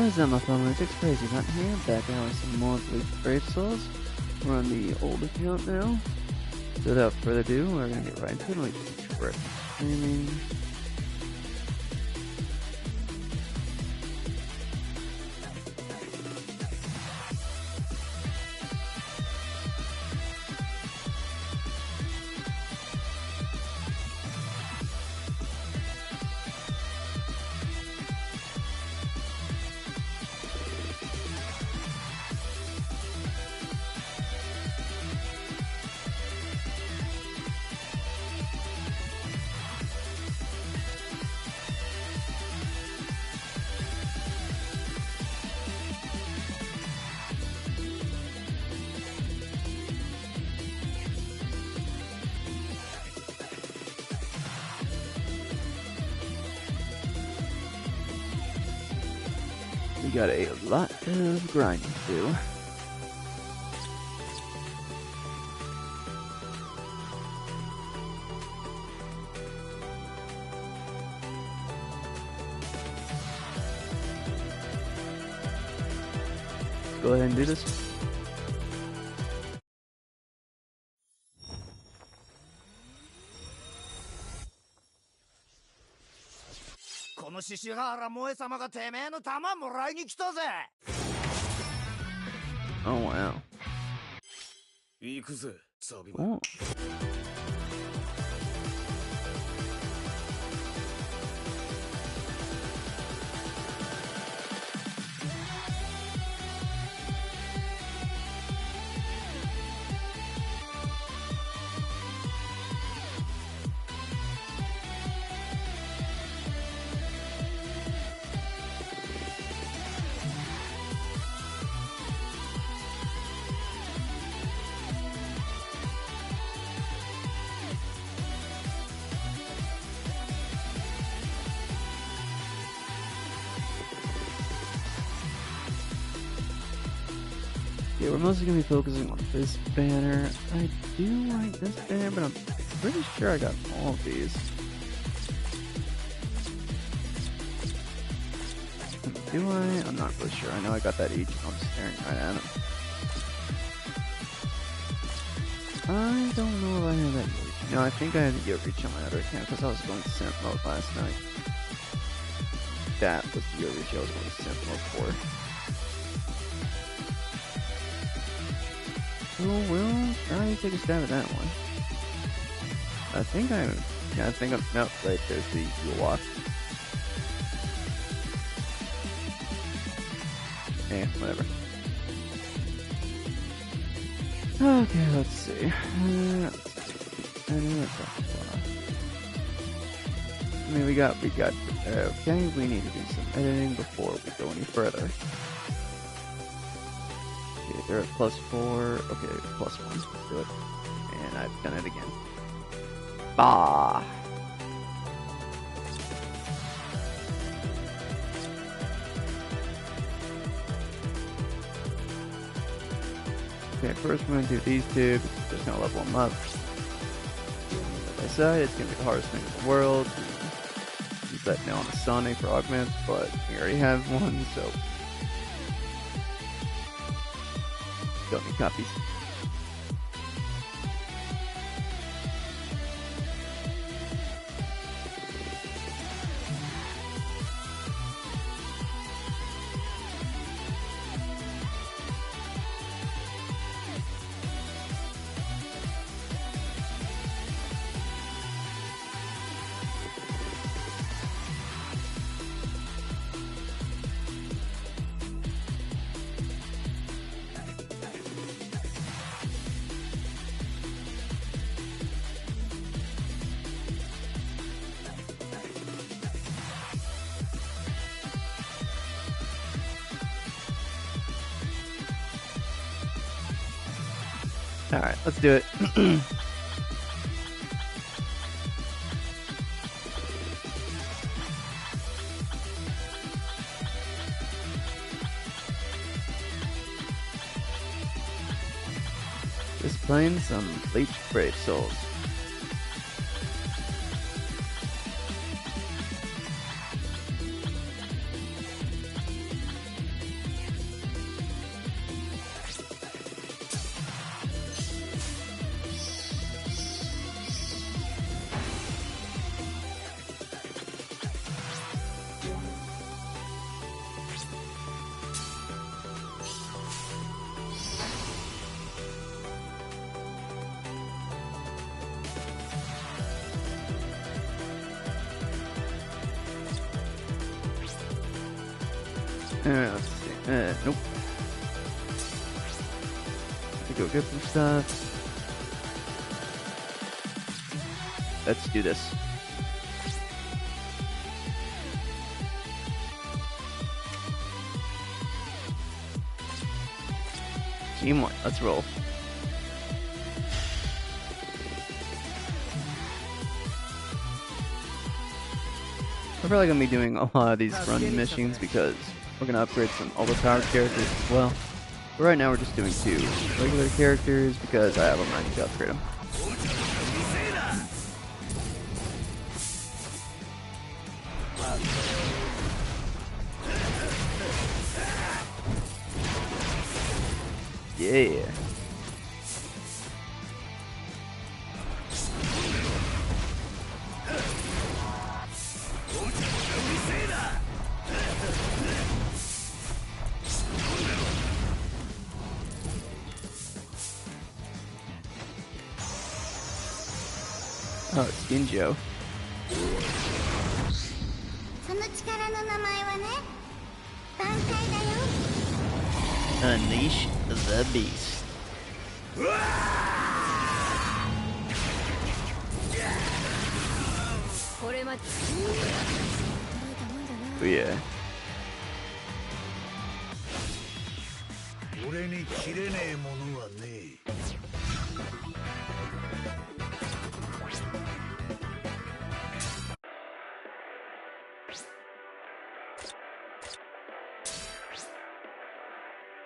What's up, my fellow lunatics? CrazyRunt here, back out with some more Bleach Brave Souls. We're on the old account now. So without further ado, we're gonna get right into it. Let me just correct streaming. We got a lot of grinding to do. Let's go ahead and do this. この獅子原萌え様がてめえの玉もらいに来たぜ。 Oh wow. 行くぜ、サビマン。 Oh. Yeah, we're mostly going to be focusing on this banner. I do like this banner, but I'm pretty sure I got all of these. Do I? I'm not really sure. I know I got that each, and I'm staring right at them. I don't know if I had that Yoreach. No, I think I had the Yoreach on my other account, because I was going to Simp mode last night. That was the Yoreach I was going to Simp mode for. So we'll try to take a stab at that one. I think I'm, nope, right, there's the walk. Eh, whatever. Okay, let's see. I mean, we got, okay, we need to do some editing before we go any further. Okay, they're at +4, okay, +1, let's do it. And I've done it again. Bah! Okay, first we're going to do these two, because we're just going to level them up. Like I said, it's going to be the hardest thing in the world. Use that now on the Sonic for augments, but we already have one, so don't need copies. Alright, let's do it. Just playing some Bleach Brave Souls. Let's see. Nope. Let's go get some stuff. Let's do this. Team 1, let's roll. We're probably going to be doing a lot of these run missions because we're going to upgrade some overpowered characters as well. But right now we're just doing 2 regular characters because I have them, I need to upgrade them. Yeah. Oh, it's Ginjo. Unleash the beast. Oh yeah.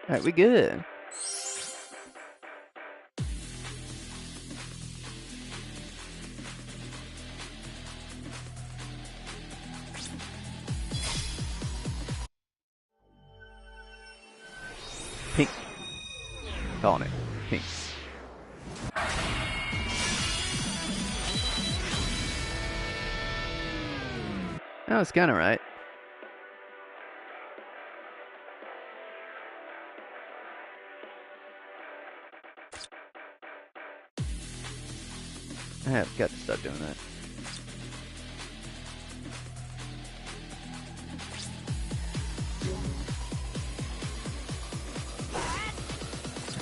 Alright, we good. Pink. Calling it. Pink. That was kinda right. I have got to stop doing that.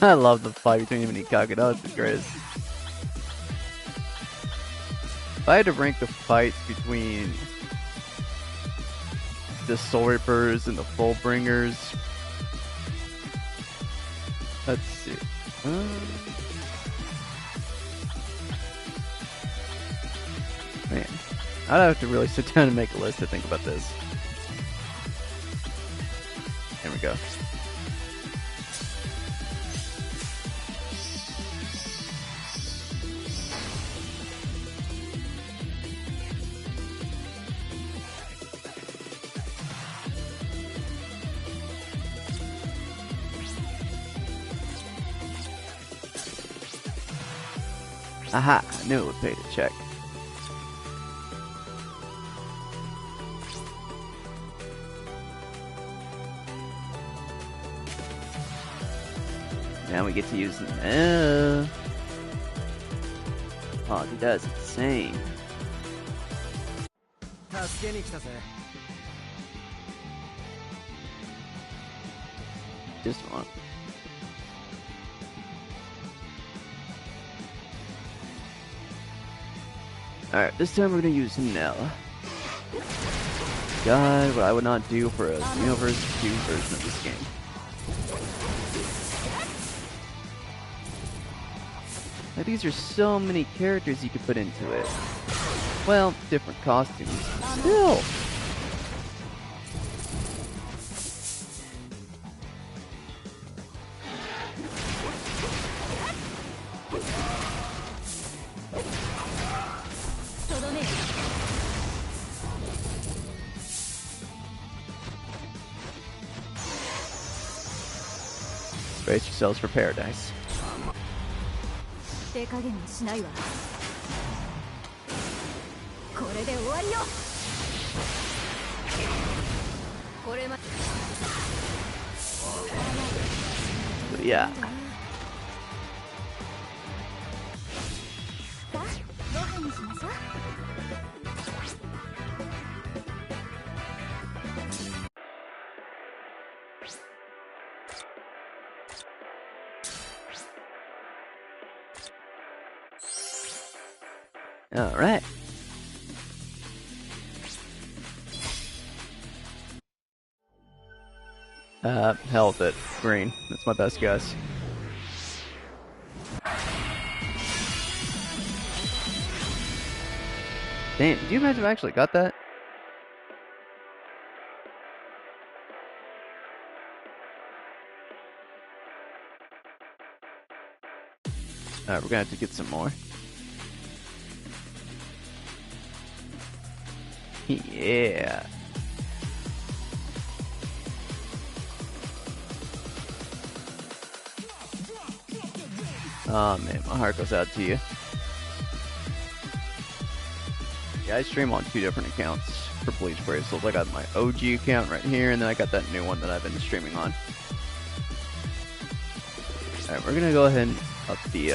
I love the fight between him and Ikage. That was the greatest. If I had to rank the fights between the Soul Reapers and the Fullbringers, let's see. Man, I'd have to really sit down and make a list to think about this. There we go. Aha, I knew it would pay to check. Now we get to use them. Oh, dude, that's insane. Just one. Alright, this time we're gonna use Nell. God, what I would not do for a Xenoverse 2 version of this game. Like, these are so many characters you could put into it. Well, different costumes. Still! Brace yourselves for paradise. But yeah. Alright. Hell with it. Green. That's my best guess. Damn, do you imagine if I actually got that? Alright, we're gonna have to get some more. Yeah. Oh man, my heart goes out to you. Yeah, I stream on 2 different accounts for Bleach Bracelets. I got my OG account right here, and then I got that new one that I've been streaming on. Alright, we're gonna go ahead and up the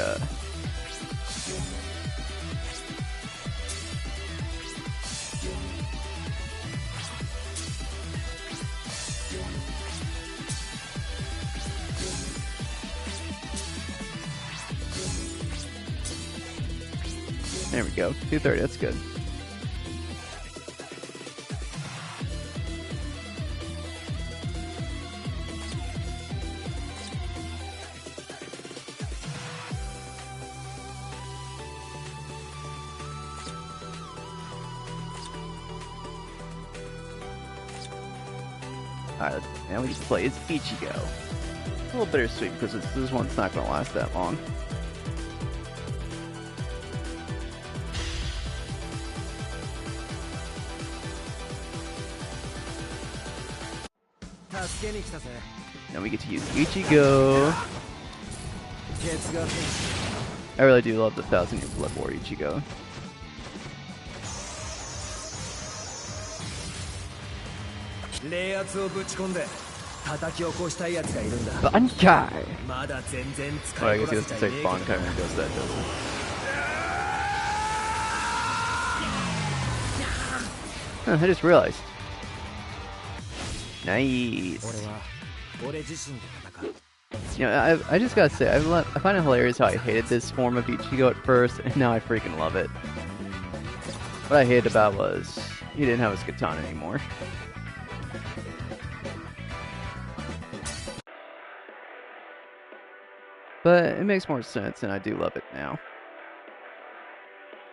there we go, 230, that's good. Alright, now we can play as Ichigo. A little bittersweet because this one's not going to last that long. Now we get to use Ichigo. I really do love the 1000-year Blood War Ichigo. Bankai! Oh, I guess he doesn't say Bankai when he does that, does he? Huh, I just realized. Nice. You know, I just gotta say, I find it hilarious how I hated this form of Ichigo at first, and now I freaking love it. What I hated about was he didn't have his katana anymore. But it makes more sense, and I do love it now.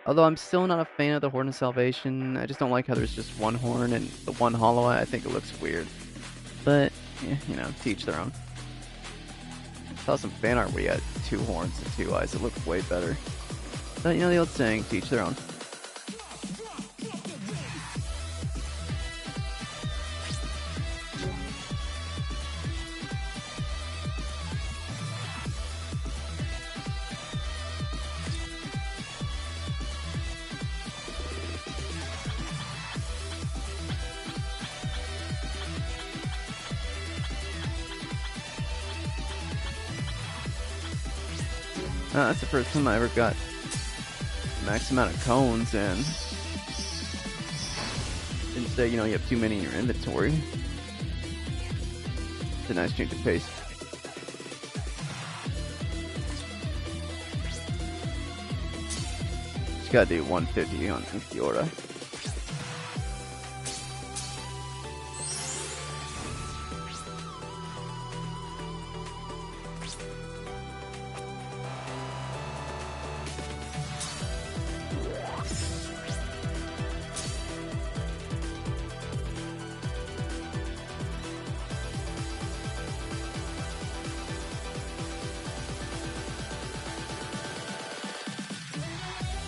Although I'm still not a fan of the Horn of Salvation. I just don't like how there's just one horn and the one hollow eye. I think it looks weird. But, yeah, you know, to each their own. I saw some fan art where you had 2 horns and 2 eyes. It looked way better. But, you know the old saying, to each their own. That's the first time I ever got the max amount of cones, and didn't say, you know, you have too many in your inventory. It's a nice change of pace. Just gotta do 150 on Fiora.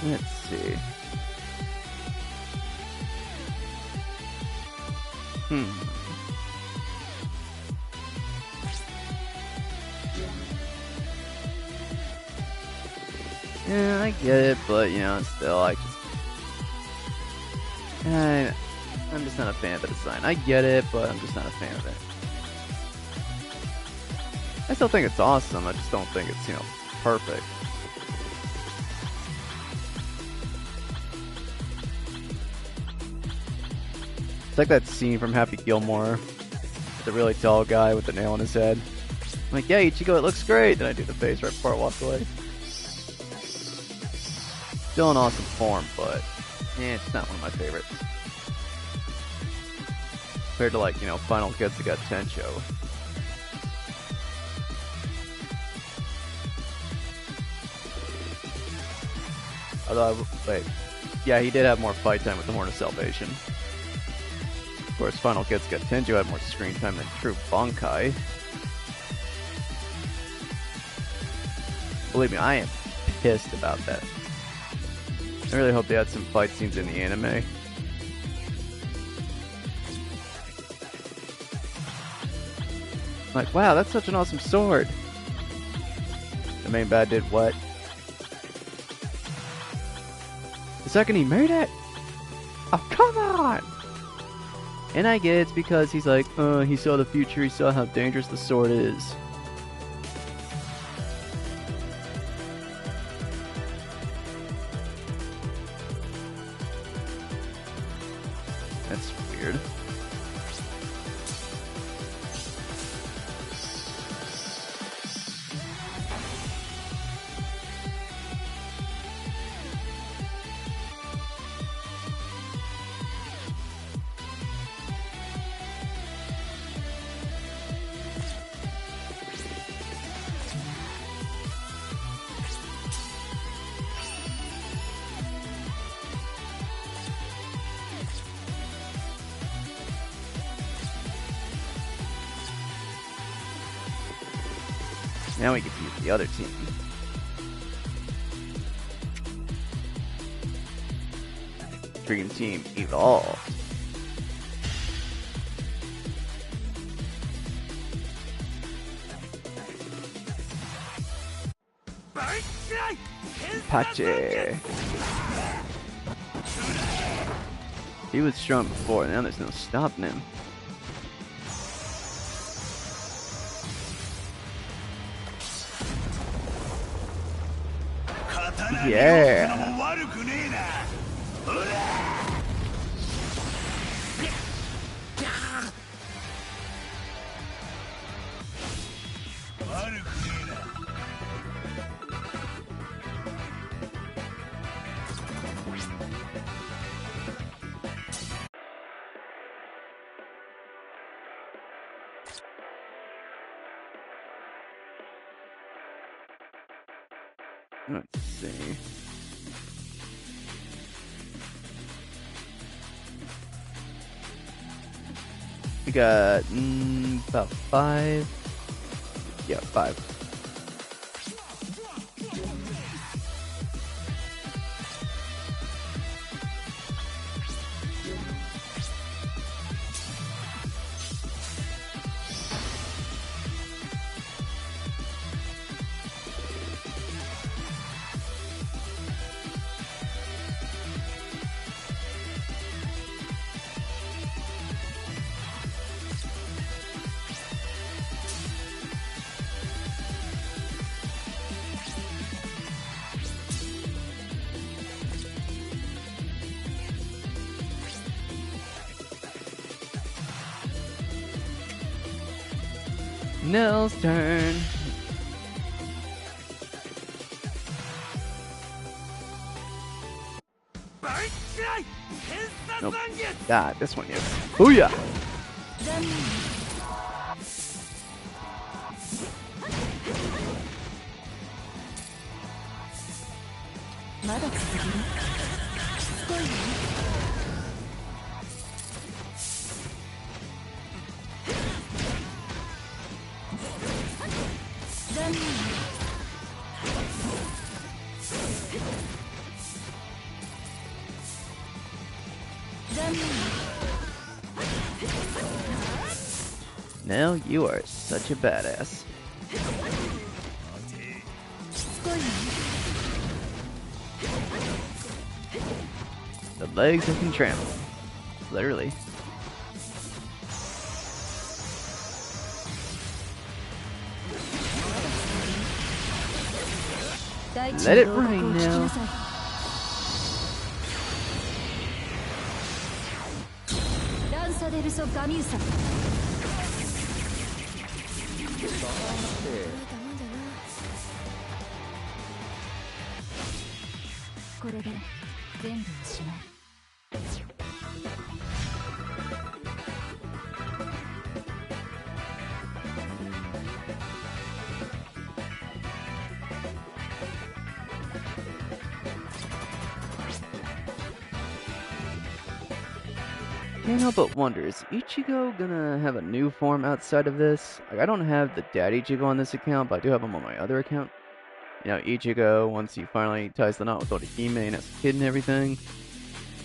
Let's see. Yeah, I get it, but, you know, still, I'm just not a fan of the design. I get it, but I'm just not a fan of it. I still think it's awesome, I just don't think it's, you know, perfect. It's like that scene from Happy Gilmore with the really tall guy with the nail in his head. I'm like, yeah, Ichigo, it looks great. Then I do the face right before I walk away. still an awesome form, but it's not one of my favorites. Compared to, like, you know, Final Getsuga Tencho. Although, wait, yeah, he did have more fight time with the Horn of Salvation. Of course, Final Getsuga Tenjo had more screen time than True Bankai. Believe me, I am pissed about that. I really hope they had some fight scenes in the anime. Like, wow, that's such an awesome sword. The main bad did what? The second he made it? Oh, come on! And I get it's because he's like, he saw the future, he saw how dangerous the sword is. That's weird. Now we get to use the other team. Dream Team evolved. Pache. He was strong before, now there's no stopping him. Yeah. Let's see. We got about 5. Yeah, 5. Nell's turn. Nope. God, this one, yes. Booyah! Now you are such a badass. The legs that can trample. Literally. Let it rain now. これで全部おしまい。 Can't help but wonder, is Ichigo gonna have a new form outside of this? Like, I don't have the dad Ichigo on this account, but I do have him on my other account. You know, Ichigo, once he finally ties the knot with Orihime and has a kid and everything,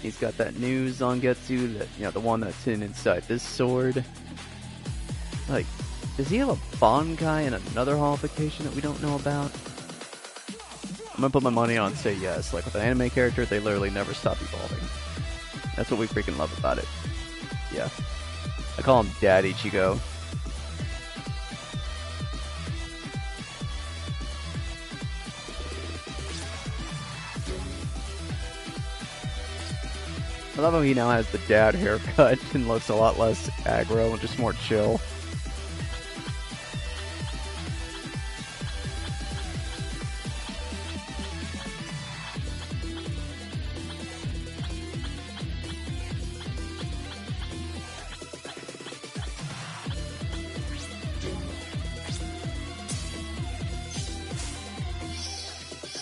he's got that new Zangetsu, that, you know, the one that's hidden inside this sword. Like, does he have a Bankai and another holification that we don't know about? I'm gonna put my money on and say yes. Like, with an anime character, they literally never stop evolving. That's what we freaking love about it. Yeah. I call him Dad Ichigo. I love how he now has the dad haircut and looks a lot less aggro and just more chill.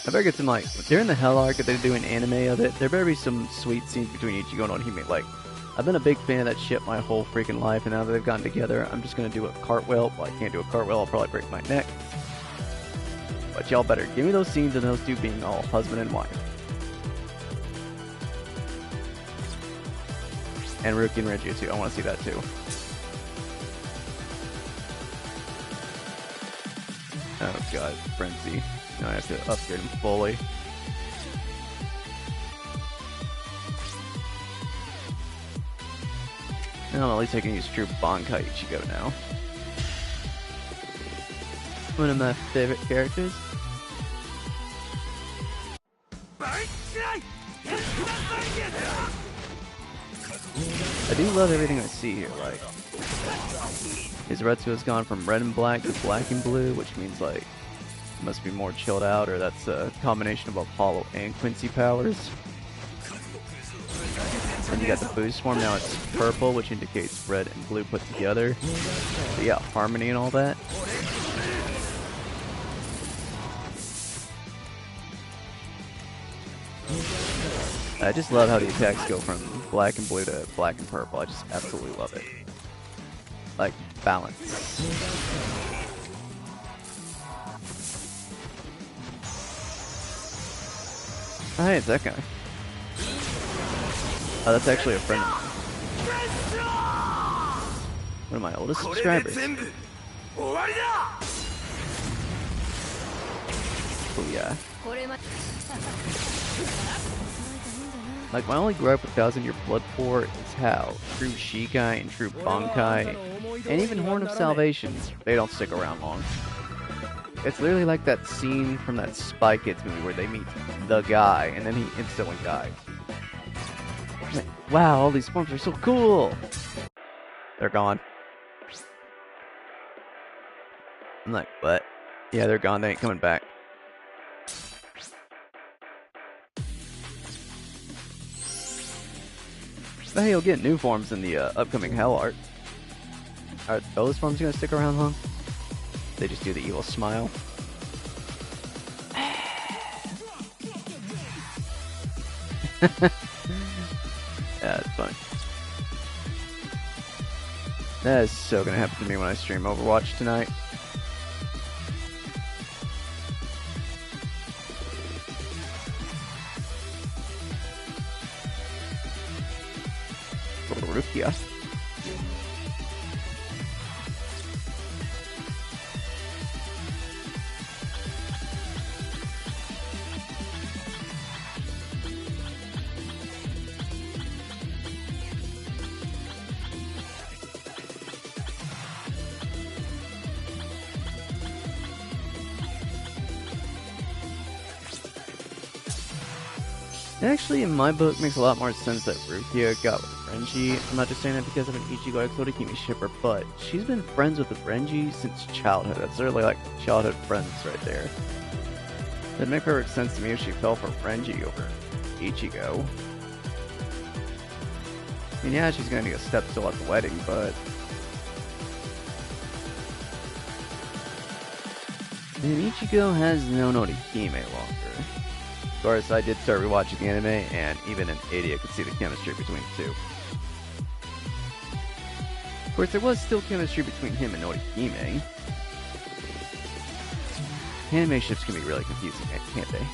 I better get some, like, during the Hell arc, if they do an anime of it, there better be some sweet scenes between Ichigo and Orihime. Like, I've been a big fan of that shit my whole freaking life, and now that they've gotten together, I'm just gonna do a cartwheel. Well, I can't do a cartwheel, I'll probably break my neck. But y'all better give me those scenes of those two being all husband and wife. And Ruki and Reggie too, I want to see that too. Oh god, Frenzy. Now I have to upgrade him fully. Well, at least I can use true Bankai Ichigo now. One of my favorite characters. I do love everything I see here, like his Retsu has gone from red and black to black and blue, which means like it must be more chilled out, or that's a combination of Apollo and Quincy powers. And you got the boost form, now it's purple, which indicates red and blue put together. So yeah, harmony and all that. I just love how the attacks go from black and blue to black and purple. I just absolutely love it. Like, balance. Oh, hey, it's that guy. Oh, that's actually a friend of mine. One of my oldest subscribers. Oh yeah. Like, my only gripe with 1000-Year Blood 4 is how true Shikai and true Bankai, and even Horn of Salvation, they don't stick around long. It's literally like that scene from that Spy Kids movie where they meet the guy, and then he instantly dies. Like, wow, all these forms are so cool! They're gone. I'm like, what? Yeah, they're gone, they ain't coming back. But hey, you'll get new forms in the upcoming Hell art. Are those forms gonna stick around long? They just do the evil smile. Yeah, it's funny. That is so gonna happen to me when I stream Overwatch tonight. Rukia. Actually, in my book, makes a lot more sense that Rukia got with Renji. I'm not just saying that because I'm an Ichigo X Orihime shipper, but she's been friends with Renji since childhood. That's literally like childhood friends right there. It'd make perfect sense to me if she fell for Renji over Ichigo. I mean, yeah, she's gonna need a step stool at the wedding, but... And Ichigo has no Norihime longer. Of course, I did start rewatching the anime, and even an idiot could see the chemistry between the two. Of course, there was still chemistry between him and Norihime. Anime ships can be really confusing, can't they?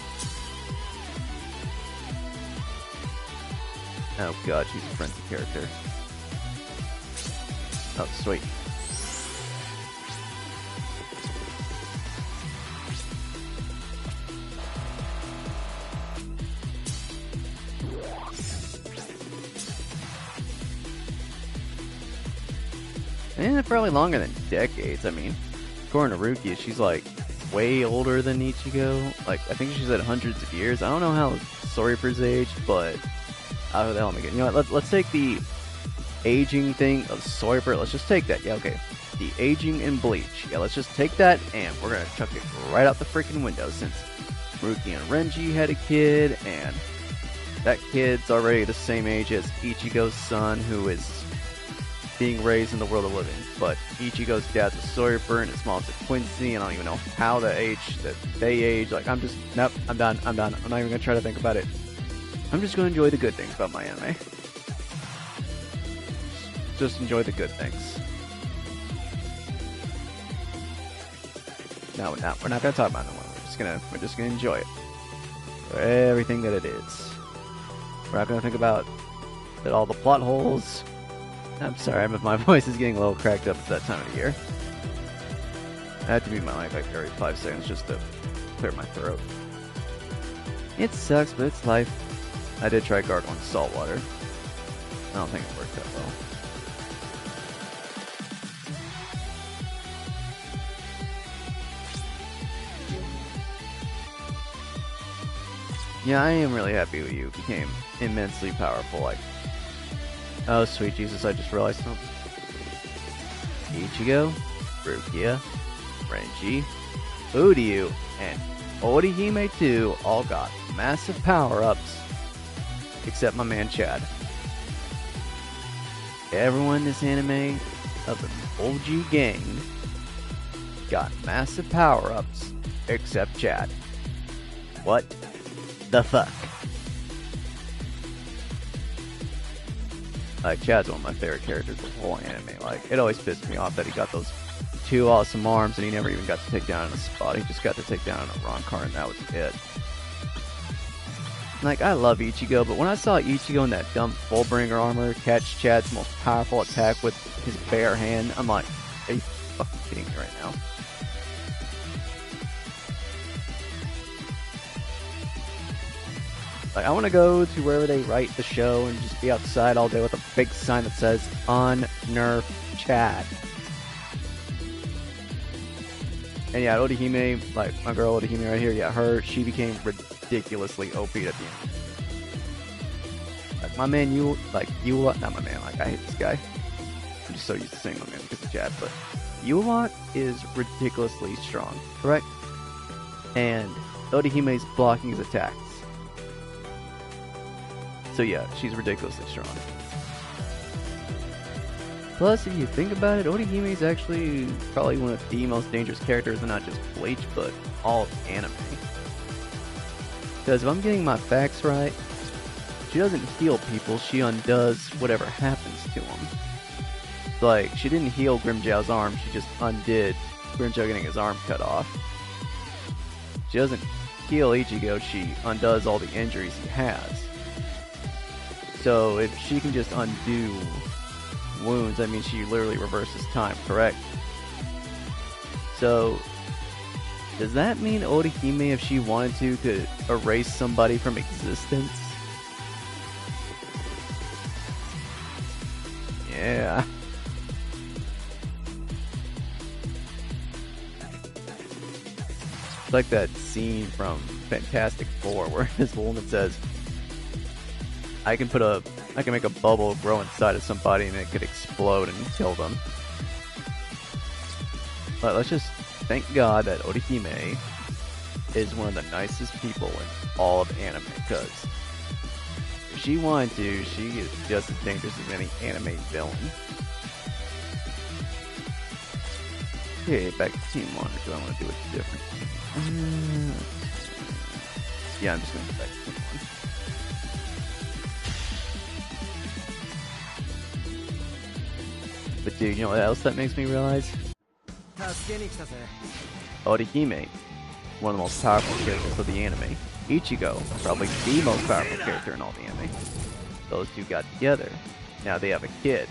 Oh god, she's a frenzy character. Oh, sweet. And probably longer than decades. I mean, according to Rukia, she's like way older than Ichigo. Like, I think she's at hundreds of years. I don't know how Soifer's aged, but how the hell am I getting? You know what? Let's take the aging thing of Soifer. Let's just take that. Yeah, okay. The aging in Bleach. Yeah, let's just take that and we're gonna chuck it right out the freaking window since Rukia and Renji had a kid, and that kid's already the same age as Ichigo's son, who is being raised in the world of living. But Ichigo's dad's a Soifer and his mom's a Quincy, and I don't even know how that they age. Like, I'm done. I'm not even gonna try to think about it. I'm just gonna enjoy the good things about my anime. Just enjoy the good things. No, we're not gonna talk about it no more. We're just gonna enjoy it for everything that it is. We're not gonna think about that all the plot holes. I'm sorry, my voice is getting a little cracked up at that time of the year. I had to mute my mic like every 5 seconds just to clear my throat. It sucks, but it's life. I did try gargling salt water. I don't think it worked that well. Yeah, I am really happy with you. Became immensely powerful. Like, oh sweet Jesus, I just realized something. Ichigo, Rukia, Renji, Uryu, and Orihime 2 all got massive power-ups, except my man Chad. Everyone in this anime of the OG gang got massive power-ups, except Chad. What the fuck? Like, Chad's one of my favorite characters of the whole anime. Like, it always pissed me off that he got those 2 awesome arms and he never even got to take down in a spot. He just got to take down a Roncar and that was it. Like, I love Ichigo, but when I saw Ichigo in that dumb Fullbringer armor catch Chad's most powerful attack with his bare hand, I'm like, are you fucking kidding me right now? Like, I want to go to wherever they write the show and just be outside all day with a big sign that says, "Unnerf Chad." And yeah, Orihime, like, my girl Orihime right here, yeah, she became ridiculously OP at the end. Like, my man, not my man, like, I hate this guy. I'm just so used to saying my man because of Chad, but Yulot is ridiculously strong, correct? And Orihime's blocking his attacks. So yeah, she's ridiculously strong. Plus, if you think about it, Orihime is actually probably one of the most dangerous characters in not just Bleach, but all of anime. Because if I'm getting my facts right, she doesn't heal people, she undoes whatever happens to them. Like, she didn't heal Grimmjow's arm, she just undid Grimmjow getting his arm cut off. She doesn't heal Ichigo, she undoes all the injuries he has. So if she can just undo wounds, I mean, she literally reverses time, correct? So, does that mean Orihime, if she wanted to, could erase somebody from existence? Yeah. It's like that scene from Fantastic Four where this woman says, I can make a bubble grow inside of somebody and it could explode and kill them. But let's just thank God that Orihime is one of the nicest people in all of anime, because if she wanted to, she is just as dangerous as any anime villain. Okay, back to Team 1, or do I want to do it different? Yeah, I'm just going to go back to Team 1. But dude, you know what else that makes me realize? Orihime, one of the most powerful characters of the anime. Ichigo, probably the most powerful character in all the anime. Those two got together. Now they have a kid.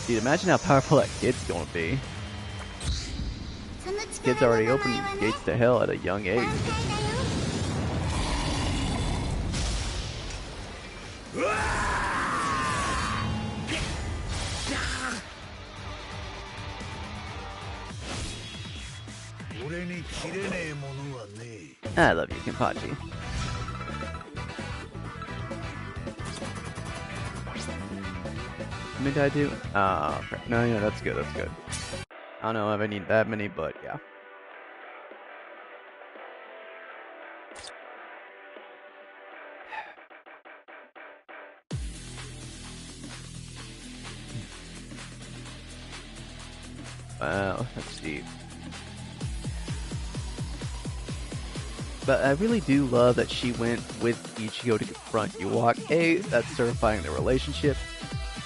Dude, imagine how powerful that kid's gonna be. Kid's already opened gates to hell at a young age. I love you, Kenpachi. How many did I do? Crap. No, yeah, that's good, that's good. I don't know if I need that many, but yeah. Wow, that's deep. But I really do love that she went with Ichigo to confront Yuwak. A, that's certifying their relationship.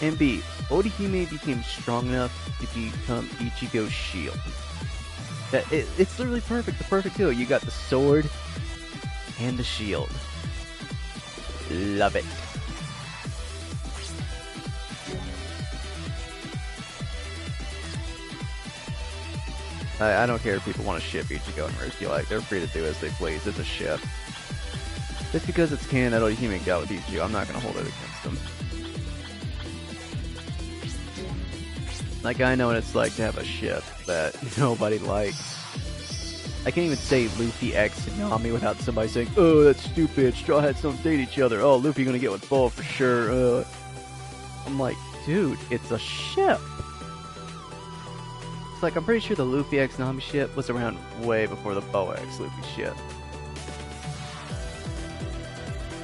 And B, Orihime became strong enough to become Ichigo's shield. It's literally perfect, the perfect duo. You got the sword and the shield. Love it. I don't care if people want to ship Ichigo and Risky, like, they're free to do as they please. It's a ship. Just because it's canon that Orihime got with Ichigo, I'm not going to hold it against them. Like, I know what it's like to have a ship that nobody likes. I can't even say Luffy X Nami without somebody saying, "Oh, that's stupid, Straw Hats don't date each other, oh, Luffy gonna get with Boa for sure." I'm like, dude, it's a ship. It's like, I'm pretty sure the Luffy X Nami ship was around way before the Boa X Luffy ship.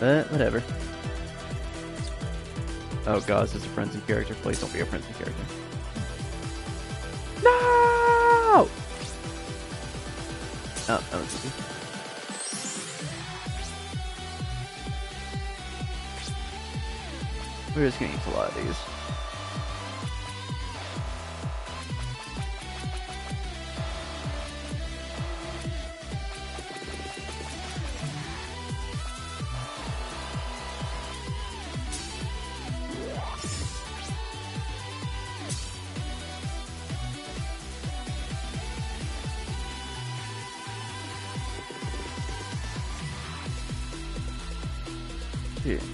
But, whatever. Oh god, is this a frenzy character? Please don't be a frenzy character. No! Oh, that was easy. We're just gonna eat a lot of these.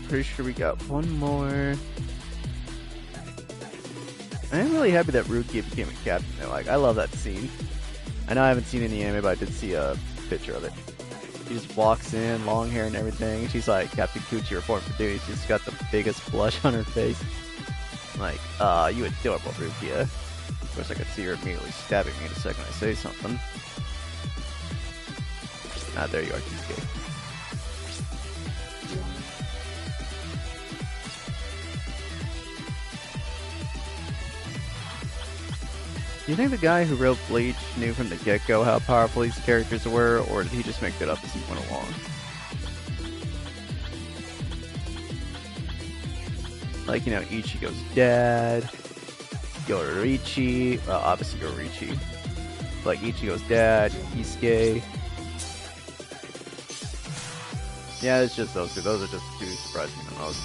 Pretty sure we got one more. I am really happy that Rukia became a captain though. Like, I love that scene. I know I haven't seen any anime, but I did see a picture of it. She just walks in, long hair and everything. She's like, "Captain Kuchi, report for duty." She's got the biggest blush on her face. I'm like, you adorable Rukia. Of course, I could see her immediately stabbing me the second I say something. Ah, there you are, Kisuke. Do you think the guy who wrote Bleach knew from the get-go how powerful these characters were, or did he just make it up as he went along? Like, you know, Ichigo's dad, Yororichi, well, obviously Yororichi, like Ichigo's dad, Kisuke. Yeah, it's just those two. Those are just two surprising the most.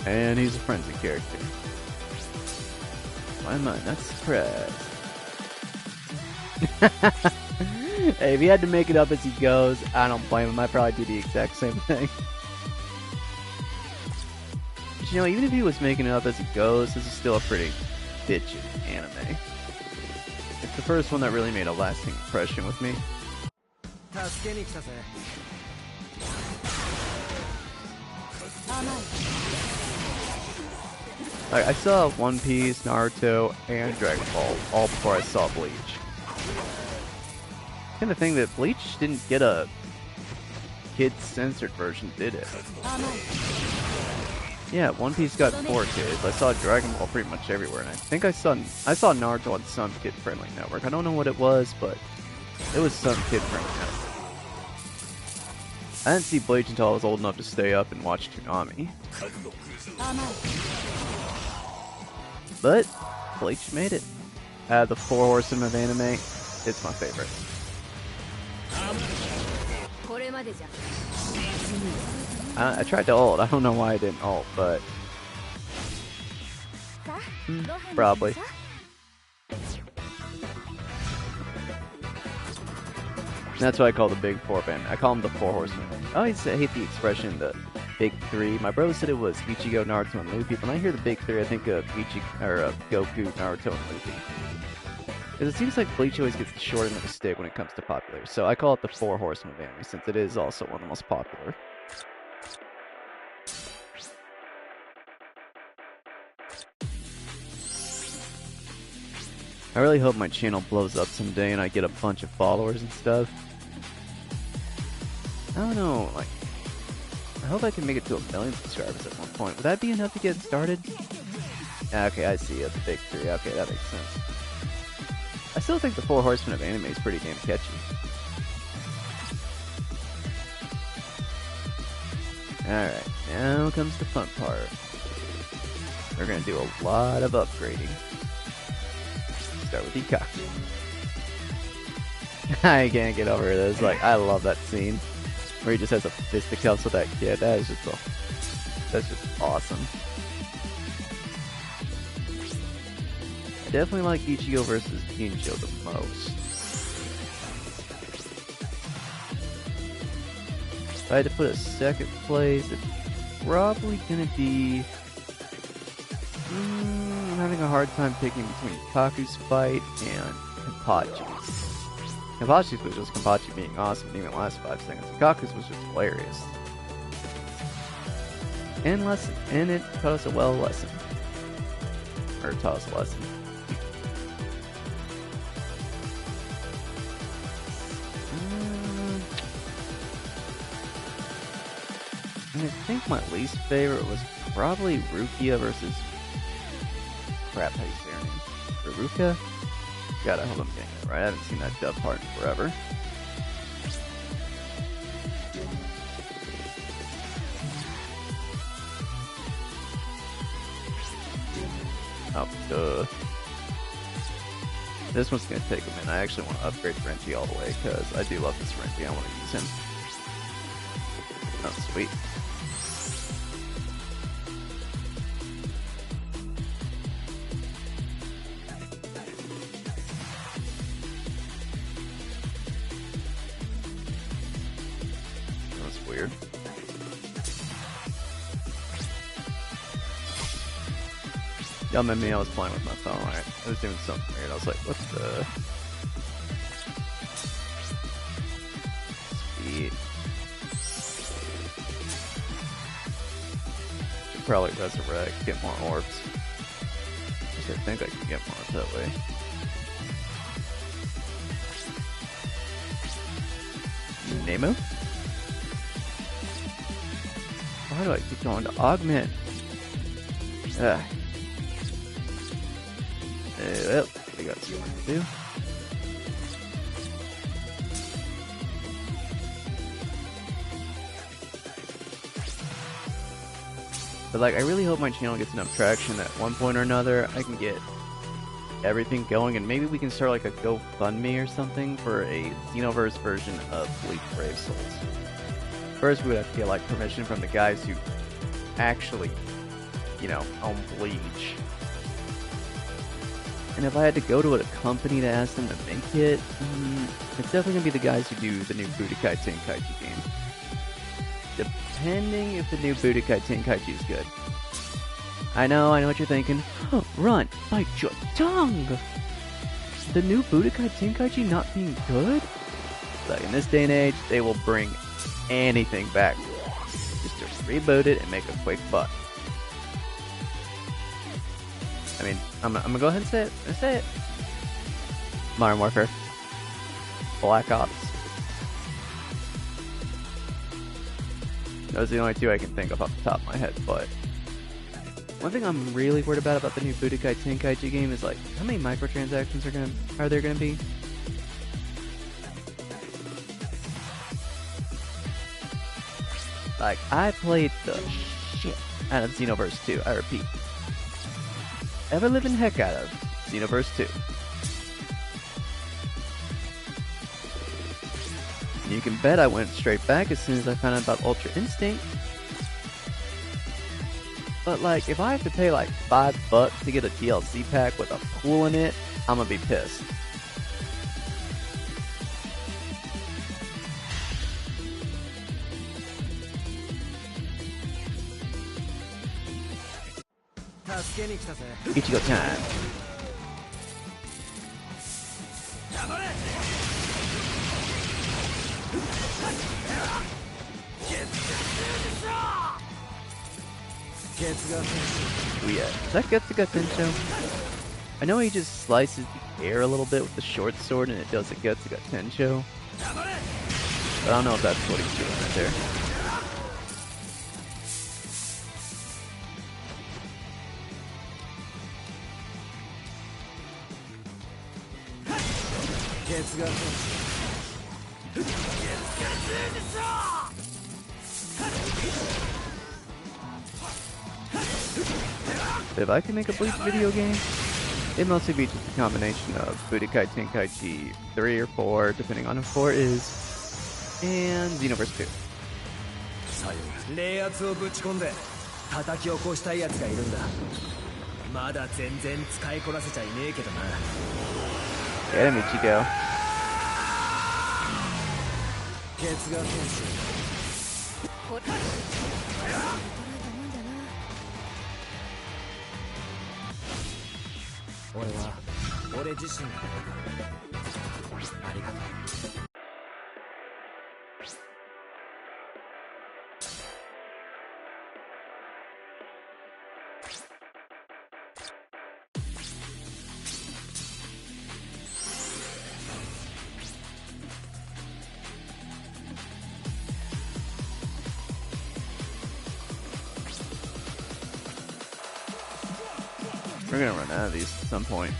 And he's a frenzy character. Why am I not surprised? Hey, if he had to make it up as he goes, I don't blame him. I'd probably do the exact same thing. But you know, even if he was making it up as he goes, this is still a pretty bitchin' anime. It's the first one that really made a lasting impression with me. Like, I saw One Piece, Naruto, and Dragon Ball all before I saw Bleach. Kind of thing that Bleach didn't get a kid-censored version, did it? Yeah, One Piece got 4 kids. I saw Dragon Ball pretty much everywhere, and I think I saw Naruto on some kid-friendly network. I don't know what it was, but it was some kid-friendly network. I didn't see Bleach until I was old enough to stay up and watch Toonami. But Bleach made it. The 4 Horsemen of anime, it's my favorite. I tried to ult. I don't know why I didn't ult, but probably. That's what I call the big 4 band. I call them the 4 horsemen. I always hate the expression the big 3. My brother said it was Ichigo, Naruto, and Luffy. When I hear the big 3, I think of Goku, Naruto, and Luffy. Because it seems like Bleach always gets the short end of the stick when it comes to popular. So I call it the 4 horsemen of anime, since it is also one of the most popular. I really hope my channel blows up someday and I get a bunch of followers and stuff. I don't know, like, I hope I can make it to 1 million subscribers at one point. Would that be enough to get started? Okay, I see it, the big 3. Okay, that makes sense. I still think the 4 Horsemen of anime is pretty damn catchy. Alright, now comes the fun part. We're gonna do a lot of upgrading. Start with Ikaku. I can't get over this. Like, I love that scene where he just has a fisticuffs with that kid. That's just awesome. I definitely like Ichigo versus Ginjo the most. If I had to put a second place, it's probably gonna be. I'm having a hard time picking between Kaku's fight and Kenpachi's. Kenpachi's was just Kenpachi being awesome, and even the last 5 seconds. Kaku's was just hilarious. And it taught us a lesson. Or taught us a lesson. And I think my least favorite was probably Rukia versus... Crap, how you say her name? Ruruka? God, I hope I'm getting it right. I haven't seen that dub part in forever. Oh, duh. This one's gonna take a minute. I actually want to upgrade Renji all the way, because I do love this Renji. I want to use him. Oh, sweet. Weird. Y'all met me, I was playing with my phone, right? I was doing something weird. I was like, what the... Sweet. Should probably resurrect, get more orbs. I think I can get more orbs that way. Nemo? Why do I keep going to augment? Ugh. Well, we got something to do. But like, I really hope my channel gets enough traction that at one point or another I can get everything going, and maybe we can start like a GoFundMe or something for a Xenoverse version of Bleach Brave Souls. First, we would have to get like permission from the guys who actually, you know, own Bleach. And if I had to go to a company to ask them to make it, it's definitely gonna be the guys who do the new Budokai Tenkaichi game. Depending if the new Budokai Tenkaichi is good. I know what you're thinking. Oh, Run, bite your tongue! The new Budokai Tenkaichi not being good? Like, in this day and age, they will bring anything back just to reboot it and make a quick buck. I mean, I'm gonna go ahead and say it. I'm gonna say it. Modern Warfare. Black Ops. Those are the only two I can think of off the top of my head, but one thing I'm really worried about the new Budokai Tenkaichi game is like how many microtransactions are there gonna be? Like, I played the shit out of Xenoverse 2, I repeat. Ever living heck out of Xenoverse 2. You can bet I went straight back as soon as I found out about Ultra Instinct. But like, if I have to pay like $5 to get a DLC pack with a pool in it, I'm gonna be pissed. Ichigo time. Oh yeah, is that Getsuga Tensho? I know he just slices the air a little bit with the short sword and it does a Getsuga Tensho. But I don't know if that's what he's doing right there. If I can make a Bleach video game, it'd mostly be just a combination of Budokai Tenkaichi 3 or 4, depending on who 4 is, and Xenoverse 2. Get him, Ichigo. We're gonna run out of these at some point.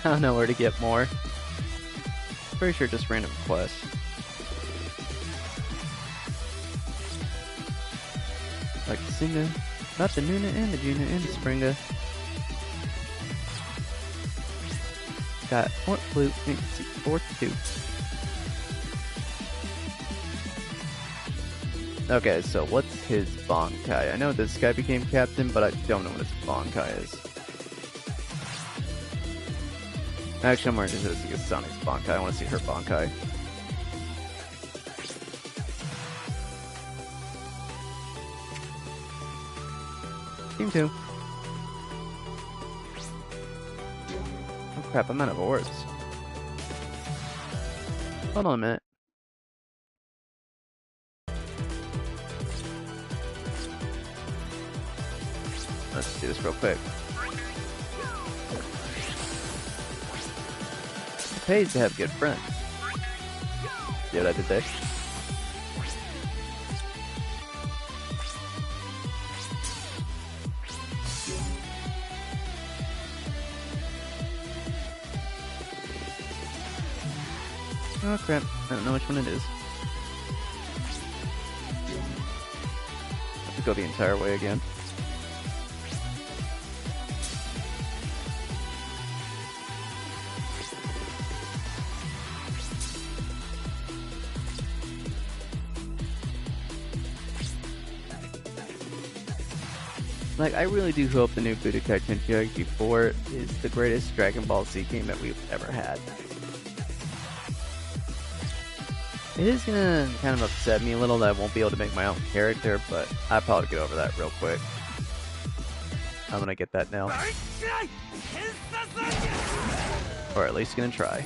I don't know where to get more. Pretty sure just random quests. Like the Singa, not the Nuna and the Juna and the Springa. Got Fort Flute, and Fort 2. Okay, so what's his Bankai? I know this guy became captain, but I don't know what his Bankai is. Actually, I'm more interested to see Asani's Bankai. I want to see her Bankai. Team 2. Oh crap, I'm out of orbs. Hold on a minute. Let's do this real quick. It pays to have good friends. See what I did there? Oh crap, I don't know which one it is. Have to go the entire way again. Like, I really do hope the new Budokai Tenkaichi 4 is the greatest Dragon Ball Z game that we've ever had. It is gonna kind of upset me a little that I won't be able to make my own character, but I'll probably get over that real quick. I'm gonna get that now. Or at least gonna try.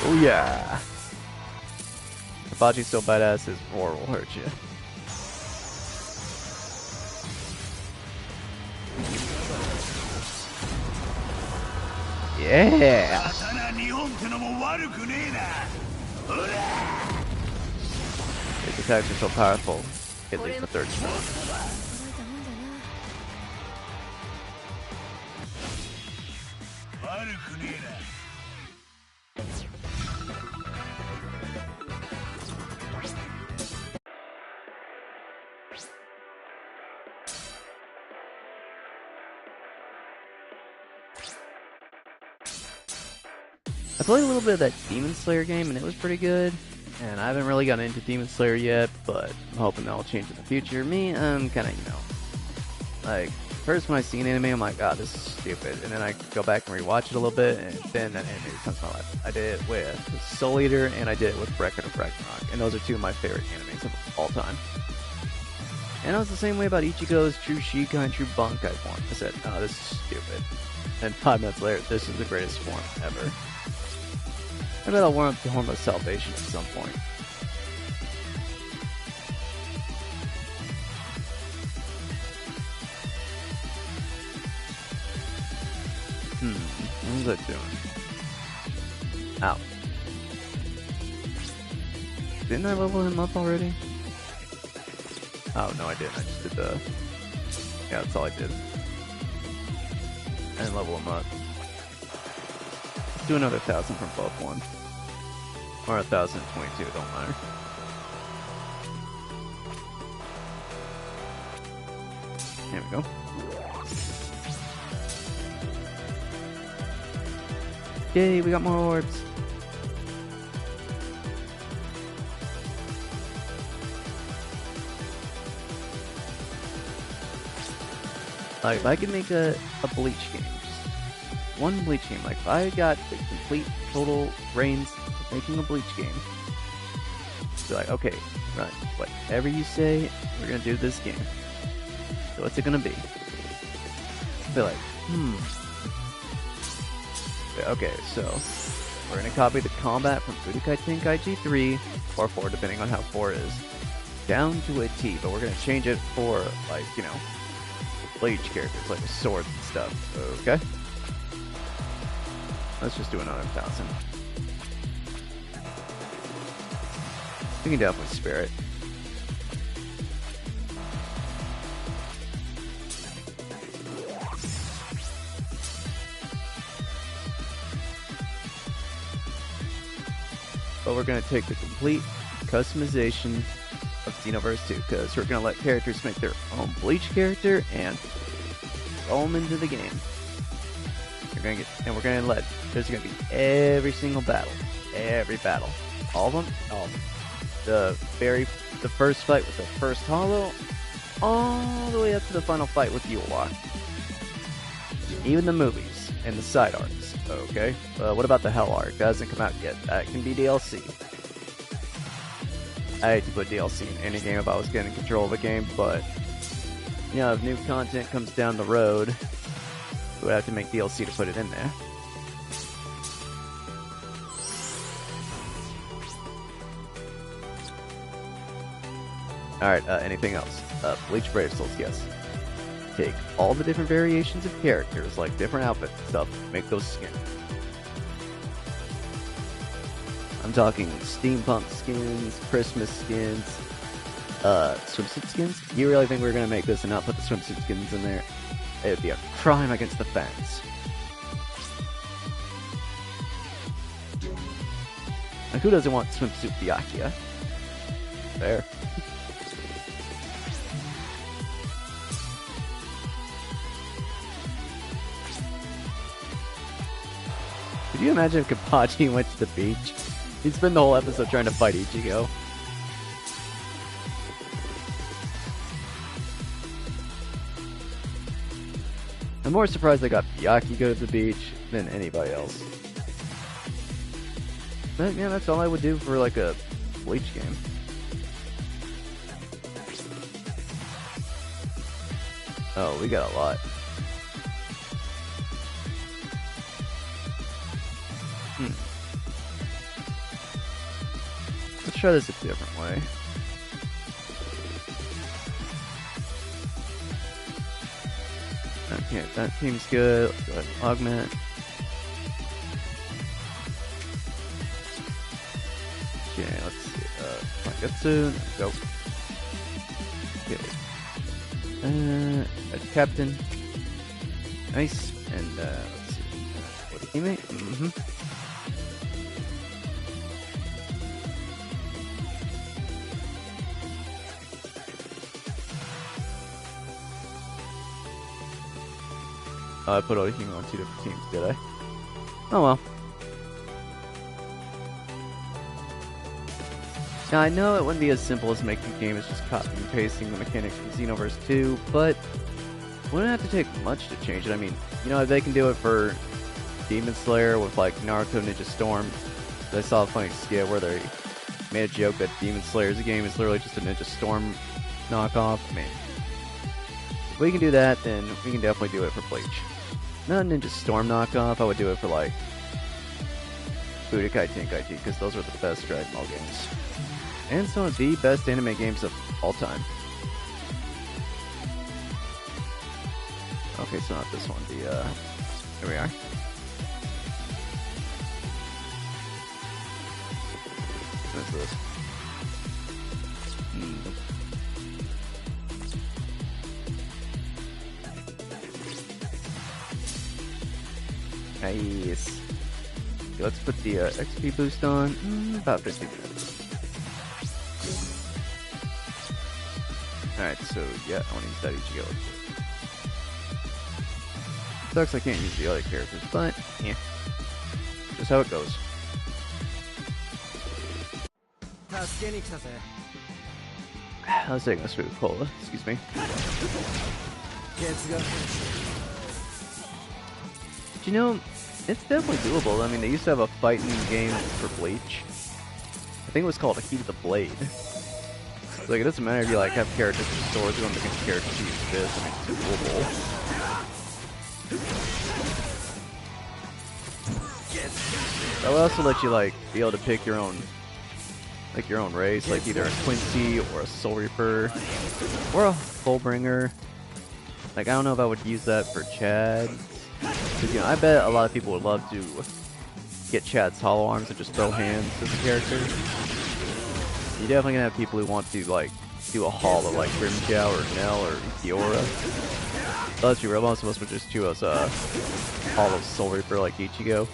Oh yeah. Hibachi's so badass, his roar will hurt you. Yeah. His attacks are so powerful. It leaves the third spot. I played a little bit of that Demon Slayer game and it was pretty good. And I haven't really gotten into Demon Slayer yet, but I'm hoping that'll change in the future. Me, I'm kind of, you know, like, first when I see an anime, I'm like, oh, this is stupid. And then I go back and rewatch it a little bit, and then that anime becomes my life. I did it with Soul Eater, and I did it with Record of Ragnarok. And those are two of my favorite animes of all time. And I was the same way about Ichigo's True Shikai and True Bankai form. I said, oh, this is stupid. And 5 minutes later, this is the greatest form ever. I bet I'll warm up the Horn of Salvation at some point. What was I doing? Ow. Didn't I level him up already? Oh, no I didn't. I just did the... Yeah, that's all I did. And level him up. Let's do another 1,000 from both one. Or 1,022, don't matter. There we go. Yay, we got more orbs. Like, if I could make a Bleach game, just one Bleach game, like if I got the complete total reins of making a Bleach game, be like, okay, run, whatever you say, we're gonna do this game. So what's it gonna be? Be like, okay, so we're gonna copy the combat from Budokai Tenkaichi 3 or 4, depending on how 4 is, down to a T, but we're gonna change it for, like, you know, Bleach characters, like with swords and stuff. Okay? Let's just do another 1,000. We can definitely spare it. But we're going to take the complete customization of Xenoverse 2, because we're going to let characters make their own Bleach character and throw them into the game. We're going to get, and we're going to let, there's going to be every single battle, every battle, all of them, all of them. The first fight with the first Hollow, all the way up to the final fight with Yulok. Even the movies and the side arcs. Okay, what about the Hell arc? That hasn't come out yet. That can be DLC. I hate to put DLC in any game if I was getting control of a game, but you know, if new content comes down the road, we would have to make DLC to put it in there. Alright, anything else? Bleach Brave Souls, yes. Take all the different variations of characters, like different outfits and stuff, make those skins. I'm talking steampunk skins, Christmas skins, swimsuit skins. You really think we're gonna make this and not put the swimsuit skins in there? It would be a crime against the fans. Like, who doesn't want swimsuit Byakuya? Fair. Could you imagine if Kapachi went to the beach? He'd spend the whole episode trying to fight Ichigo. I'm more surprised they got Byakuya to the beach than anybody else. But yeah, that's all I would do for like a Bleach game. Oh, we got a lot. Let's try this a different way. Okay, that seems good. Let's go ahead and augment. Okay, let's see. Plangetsu, there we go. Okay. Captain. Nice. And let's see. What a teammate? I put Orihime on 2 different teams, did I? Oh well. Now I know it wouldn't be as simple as making a game as just copying and pasting the mechanics from Xenoverse 2, but wouldn't have to take much to change it. I mean, you know, if they can do it for Demon Slayer with like Naruto Ninja Storm, I saw a funny skit where they made a joke that Demon Slayer's game is literally just a Ninja Storm knockoff. I mean, if we can do that, then we can definitely do it for Bleach. Not a Ninja Storm knockoff, I would do it for like Budokai Tenkaichi, because those are the best Dragon Ball games. And some of the best anime games of all time. Okay, so not this one, here we are. What is this? Nice. Okay, let's put the XP boost on. About 50 minutes. Alright, so yeah, I want to use that Ichigo. Sucks I can't use the other characters, but yeah. Just how it goes. I was taking a smooth cola, excuse me. But you know, it's definitely doable. I mean, they used to have a fighting game for Bleach. I think it was called A Heat of the Blade. Like, it doesn't matter if you like have characters with swords or against characters who use this. I mean, it's doable. That will also let you like be able to pick your own, like your own race, like either a Quincy or a Soul Reaper or a Fullbringer. Like, I don't know if I would use that for Chad, because you know, I bet a lot of people would love to get Chad's Hollow Arms and just throw hands as a character. You're definitely gonna have people who want to like do a Hollow like Grimjow or Nell or Kiora. But let's be real, most of us would just choose a Hollow Soul Reaper like Ichigo.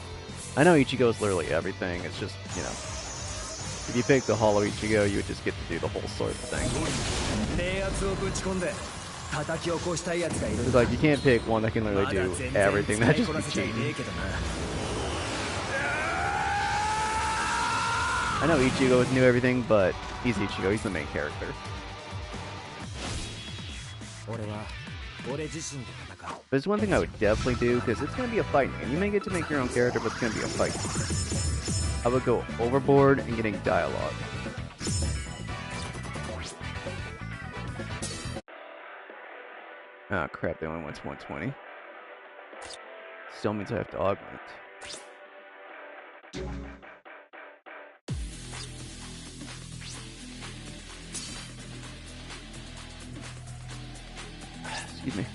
I know Ichigo is literally everything, it's just, you know, if you pick the Hollow Ichigo, you would just get to do the whole sword thing. It's like, you can't pick one that can literally do everything, that just be cheating. I know Ichigo would do everything, but he's Ichigo, he's the main character. But there's one thing I would definitely do, because it's going to be a fight, and you may get to make your own character, but it's going to be a fight. I would go overboard and getting dialogue. Ah, crap, they only went to 120. Still means I have to augment. Excuse me.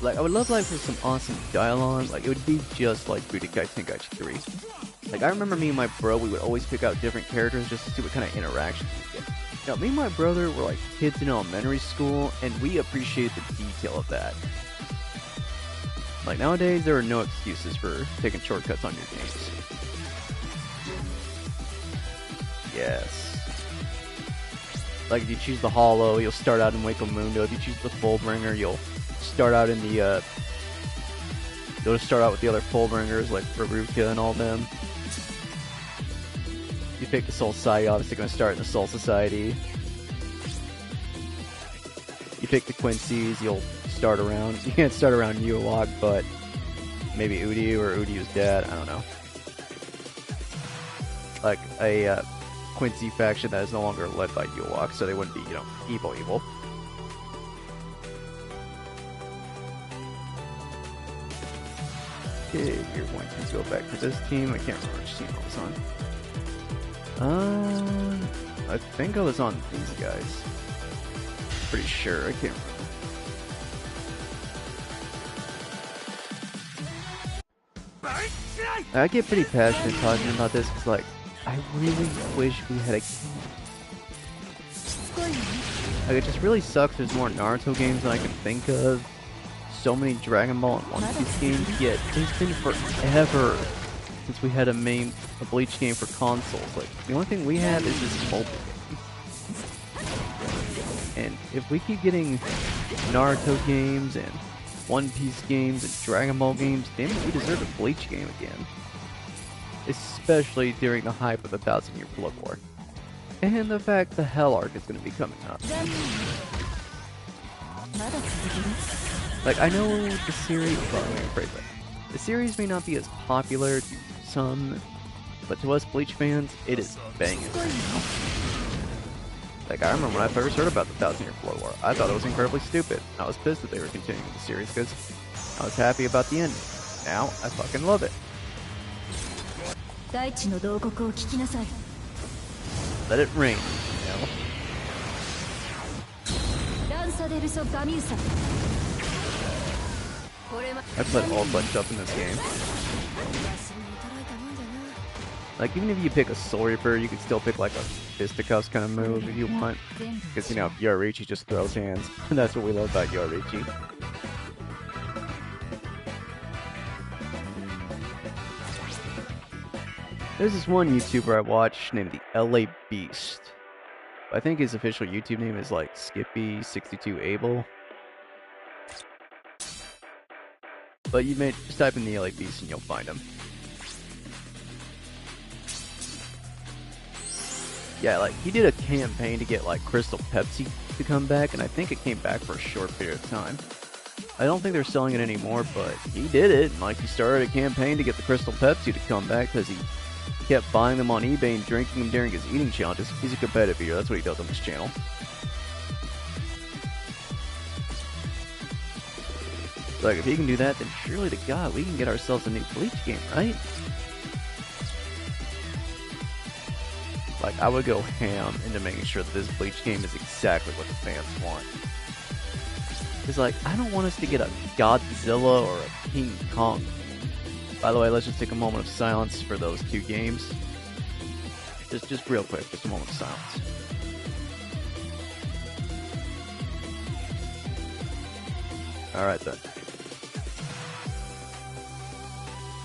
Like, I would love like for some awesome dialogue. Like, it would be just like Budokai Tenkaichi 3. Like, I remember me and my bro, we would always pick out different characters just to see what kind of interactions we get. Now, me and my brother were like kids in elementary school, and we appreciate the detail of that. Like, nowadays, there are no excuses for taking shortcuts on your games. Yes. Like, if you choose the Hollow, you'll start out in Waco Mundo. If you choose the Fullbringer, you'll start out in the, you'll just start out with the other Fullbringers, like Baruka and all them. You pick the Soul Society, obviously going to start in the Soul Society. You pick the Quincy's, you'll start around. You can't start around Yuwok, but maybe Uryu or Uryu's dad. I don't know. Like a Quincy faction that is no longer led by Yuwok, so they wouldn't be, you know, evil. Okay, you're going to go back to this team. I can't remember which team I was on. I think I was on these guys. Pretty sure, I can't remember. I get pretty passionate talking about this because, like, I really wish we had a... Like, it just really sucks there's more Naruto games than I can think of. So many Dragon Ball and One Piece games, yet it's been forever since we had a Bleach game for consoles. Like, the only thing we have is this mobile game. And if we keep getting Naruto games and One Piece games and Dragon Ball games, damn it, we deserve a Bleach game again. Especially during the hype of the 1,000-Year Blood War. And the fact the Hell Arc is going to be coming up. Like, I know the series, well, let me rephrase that. The series may not be as popular to some, but to us Bleach fans, it is banging right now. Like, I remember when I first heard about the 1,000-Year Blood War, I thought it was incredibly stupid. I was pissed that they were continuing the series because I was happy about the ending. Now, I fucking love it. Let it rain, you know? I played all clutch up in this game. Like, even if you pick a Soul Reaper, you could still pick like a fisticuffs kind of move if you want. Because, you know, Yoriichi just throws hands. And that's what we love about Yoriichi. There's this one YouTuber I watch named the LA Beast. I think his official YouTube name is like Skippy62Able. But you may just type in the LA Beast and you'll find him. Yeah, like, he did a campaign to get, like, Crystal Pepsi to come back, and I think it came back for a short period of time. I don't think they're selling it anymore, but he did it. And, like, he started a campaign to get the Crystal Pepsi to come back because he kept buying them on eBay and drinking them during his eating challenges. He's a competitive eater. That's what he does on his channel. Like, if he can do that, then surely to God, we can get ourselves a new Bleach game, right? Like, I would go ham into making sure that this Bleach game is exactly what the fans want. It's like, I don't want us to get a Godzilla or a King Kong. By the way, let's just take a moment of silence for those two games. Just real quick, just a moment of silence. Alright then.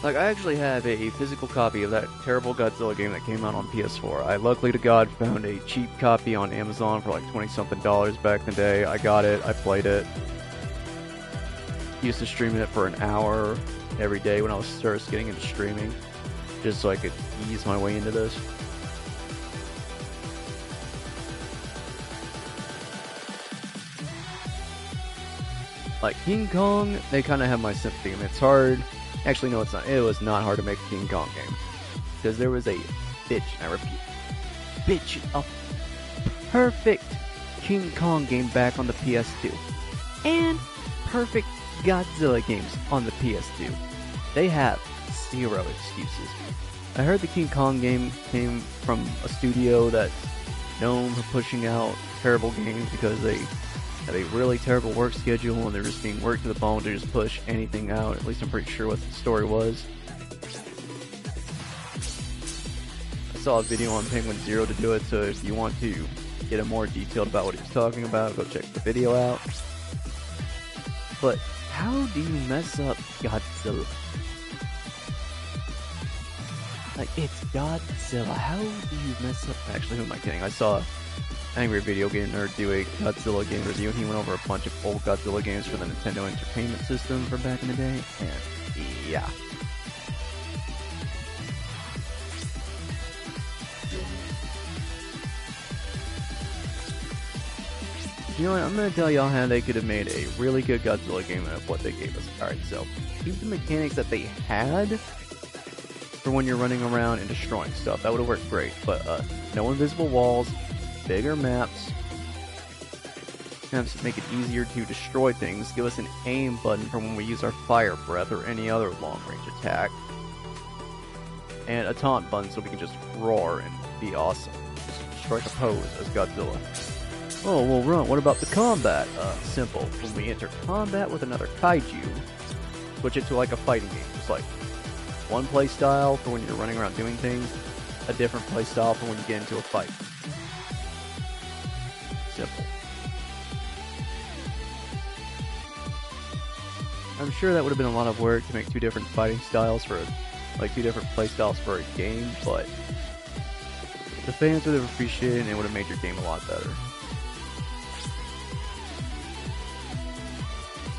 Like, I actually have a physical copy of that terrible Godzilla game that came out on PS4. I luckily to God found a cheap copy on Amazon for like $20-something back in the day. I got it, I played it. Used to stream it for an hour every day when I was first getting into streaming, just so I could ease my way into this. Like, King Kong, they kind of have my sympathy, and it's hard. Actually, no, it's not. It was not hard to make a King Kong game. Because there was a bitch, and I repeat, bitch, a perfect King Kong game back on the PS2. And perfect Godzilla games on the PS2. They have zero excuses. I heard the King Kong game came from a studio that's known for pushing out terrible games because they have a really terrible work schedule and they're just being worked to the bone to just push anything out. At least I'm pretty sure what the story was. I saw a video on Penguin Zero to do it, so if you want to get a more detailed about what he was talking about, go check the video out. But how do you mess up Godzilla? Like, it's Godzilla. How do you mess up? Actually, who am I kidding? I saw Angry Video Game Nerd do a Godzilla game review, and he went over a bunch of old Godzilla games for the Nintendo Entertainment System from back in the day, and yeah. You know what? I'm gonna tell y'all how they could have made a really good Godzilla game out of what they gave us. Alright, so keep the mechanics that they had for when you're running around and destroying stuff. That would have worked great. But no invisible walls, bigger maps, to make it easier to destroy things. Give us an aim button for when we use our fire breath or any other long-range attack. And a taunt button so we can just roar and be awesome. Just strike a pose as Godzilla. Oh, well, Runt, what about the combat? Simple. When we enter combat with another kaiju, switch it to like a fighting game. Just like one play style for when you're running around doing things, a different play style for when you get into a fight. Simple. I'm sure that would have been a lot of work to make two different fighting styles for, like, two different play styles for a game, but the fans would have appreciated it and it would have made your game a lot better.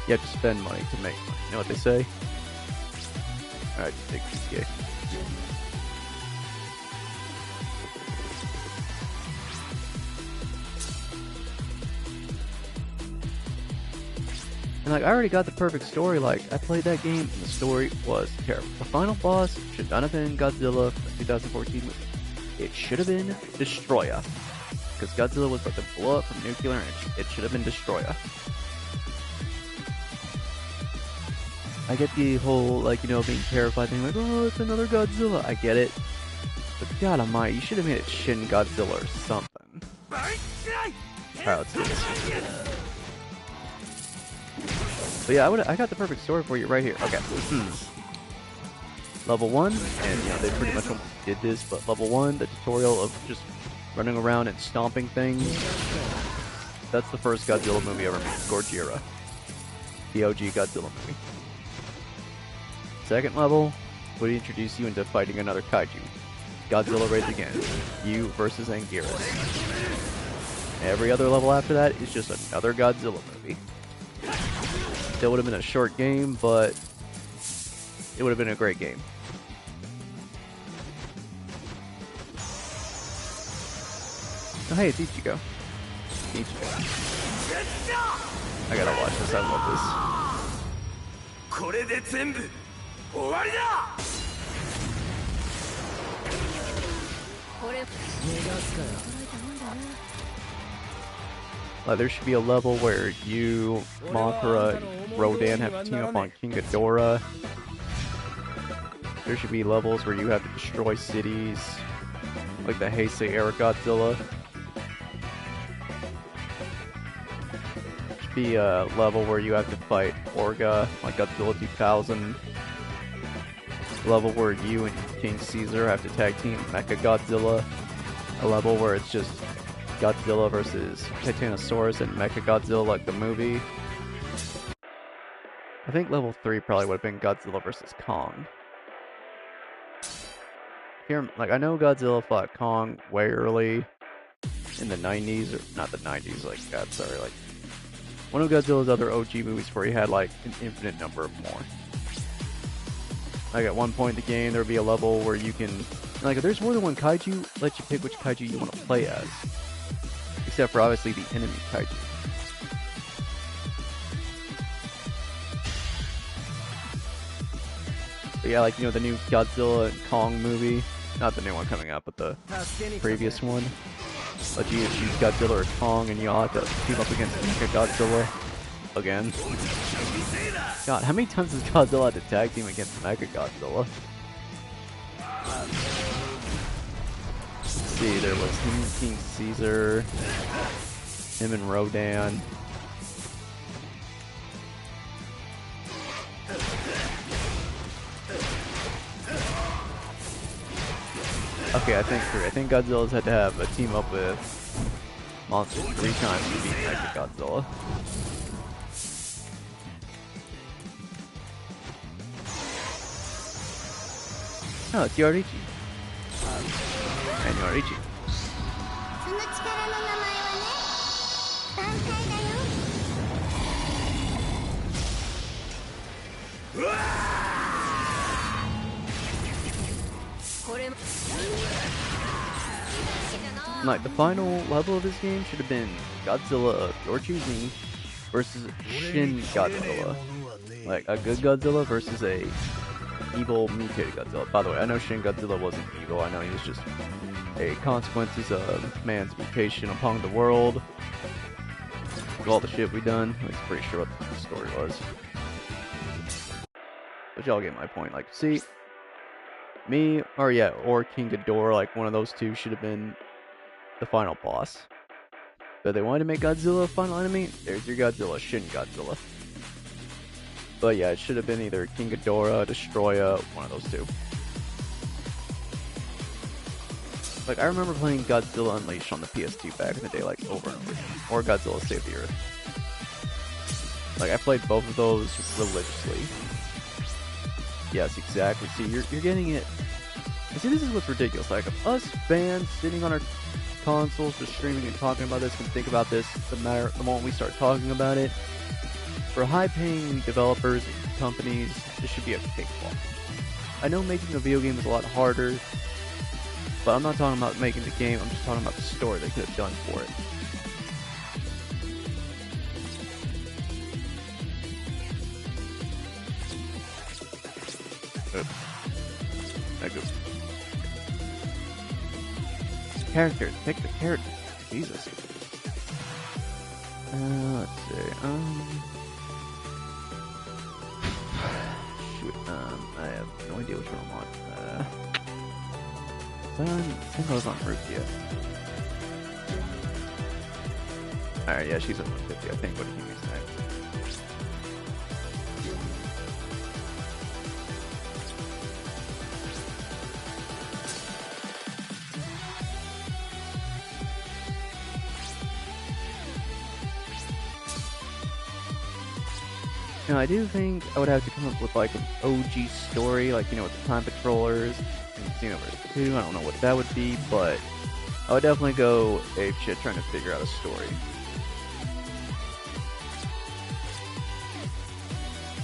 You have to spend money to make money. You know what they say? Alright, just take PCA. And like, I already got the perfect story. Like, I played that game and the story was terrible. The final boss should not have been Godzilla from the 2014 movie. It should have been Destroyer. Because Godzilla was about to blow up from nuclear energy. It should have been Destroyer. I get the whole, like, you know, being terrified thing, like, oh, it's another Godzilla. I get it. But God almighty, you should have made it Shin Godzilla or something. Alright, let's do this. But yeah, I got the perfect story for you right here. Okay. Level 1, and you know, they pretty much did this, but level 1, the tutorial of just running around and stomping things. That's the first Godzilla movie ever made, Gojira. The OG Godzilla movie. Second level would introduce you into fighting another kaiju. Godzilla Raids Again. You versus Anguirus. Every other level after that is just another Godzilla movie. That would have been a short game, but it would have been a great game. Oh hey, it's Ichigo. I gotta watch this, I love this. There should be a level where you, Mothra, and Rodan have to team up on King Ghidorah. There should be levels where you have to destroy cities, like the Heisei era Godzilla. There should be a level where you have to fight Orga, like Godzilla 2000. A level where you and King Caesar have to tag team Mecha Godzilla. A level where it's just Godzilla versus Titanosaurus and Mechagodzilla like the movie. I think level 3 probably would have been Godzilla versus Kong. Here, like, I know Godzilla fought Kong way early in the 90s, or not the 90s, like, God, sorry, like, one of Godzilla's other OG movies where he had, like, an infinite number of more. Like, at one point in the game, there'll be a level where you can, like, if there's more than one kaiju, let you pick which kaiju you want to play as. Except for, obviously, the enemy kaiju. But yeah, like, you know, the new Godzilla and Kong movie. Not the new one coming out, but the previous one. Like, you choose Godzilla or Kong, and you all have to team up against Mechagodzilla again. God, how many times has Godzilla had to tag team against Mechagodzilla? Let's see, there was him and King Caesar, him and Rodan. Okay, I think Godzilla's had to have a team up with monsters 3 times to beat Mechagodzilla. Oh, it's Yorichi. And Yorichi. Like, the final level of this game should have been Godzilla of your choosing versus Shin Godzilla. Like, a good Godzilla versus a evil mutated Godzilla. By the way, I know Shin Godzilla wasn't evil. I know he was just a consequences of man's mutation upon the world. With all the shit we done. I was pretty sure what the story was. But y'all get my point. Like, see, me, or yeah, or King Ghidorah, like one of those two should have been the final boss. But they wanted to make Godzilla a final enemy. There's your Godzilla, Shin Godzilla. But yeah, it should have been either King Ghidorah, Destroya, one of those two. Like, I remember playing Godzilla Unleashed on the PS2 back in the day, like, over and over again. Or Godzilla Save the Earth. Like, I played both of those religiously. Yes, exactly. See, you're getting it. And see, this is what's ridiculous. Like, if us fans sitting on our consoles just streaming and talking about this can think about this the moment we start talking about it, for high-paying developers and companies, this should be a cakewalk. I know making a video game is a lot harder, but I'm not talking about making the game, I'm just talking about the story they could have done for it. Oops. Characters, pick the character. Jesus. Let's see. Shoot. I have no idea which one I want. I think I was on Root yet. Alright, yeah, she's at 150. I think what he means next. Now, I do think I would have to come up with like an OG story, like, you know, with the Time Patrollers and Xenoverse 2. I don't know what that would be, but I would definitely go apeshit trying to figure out a story.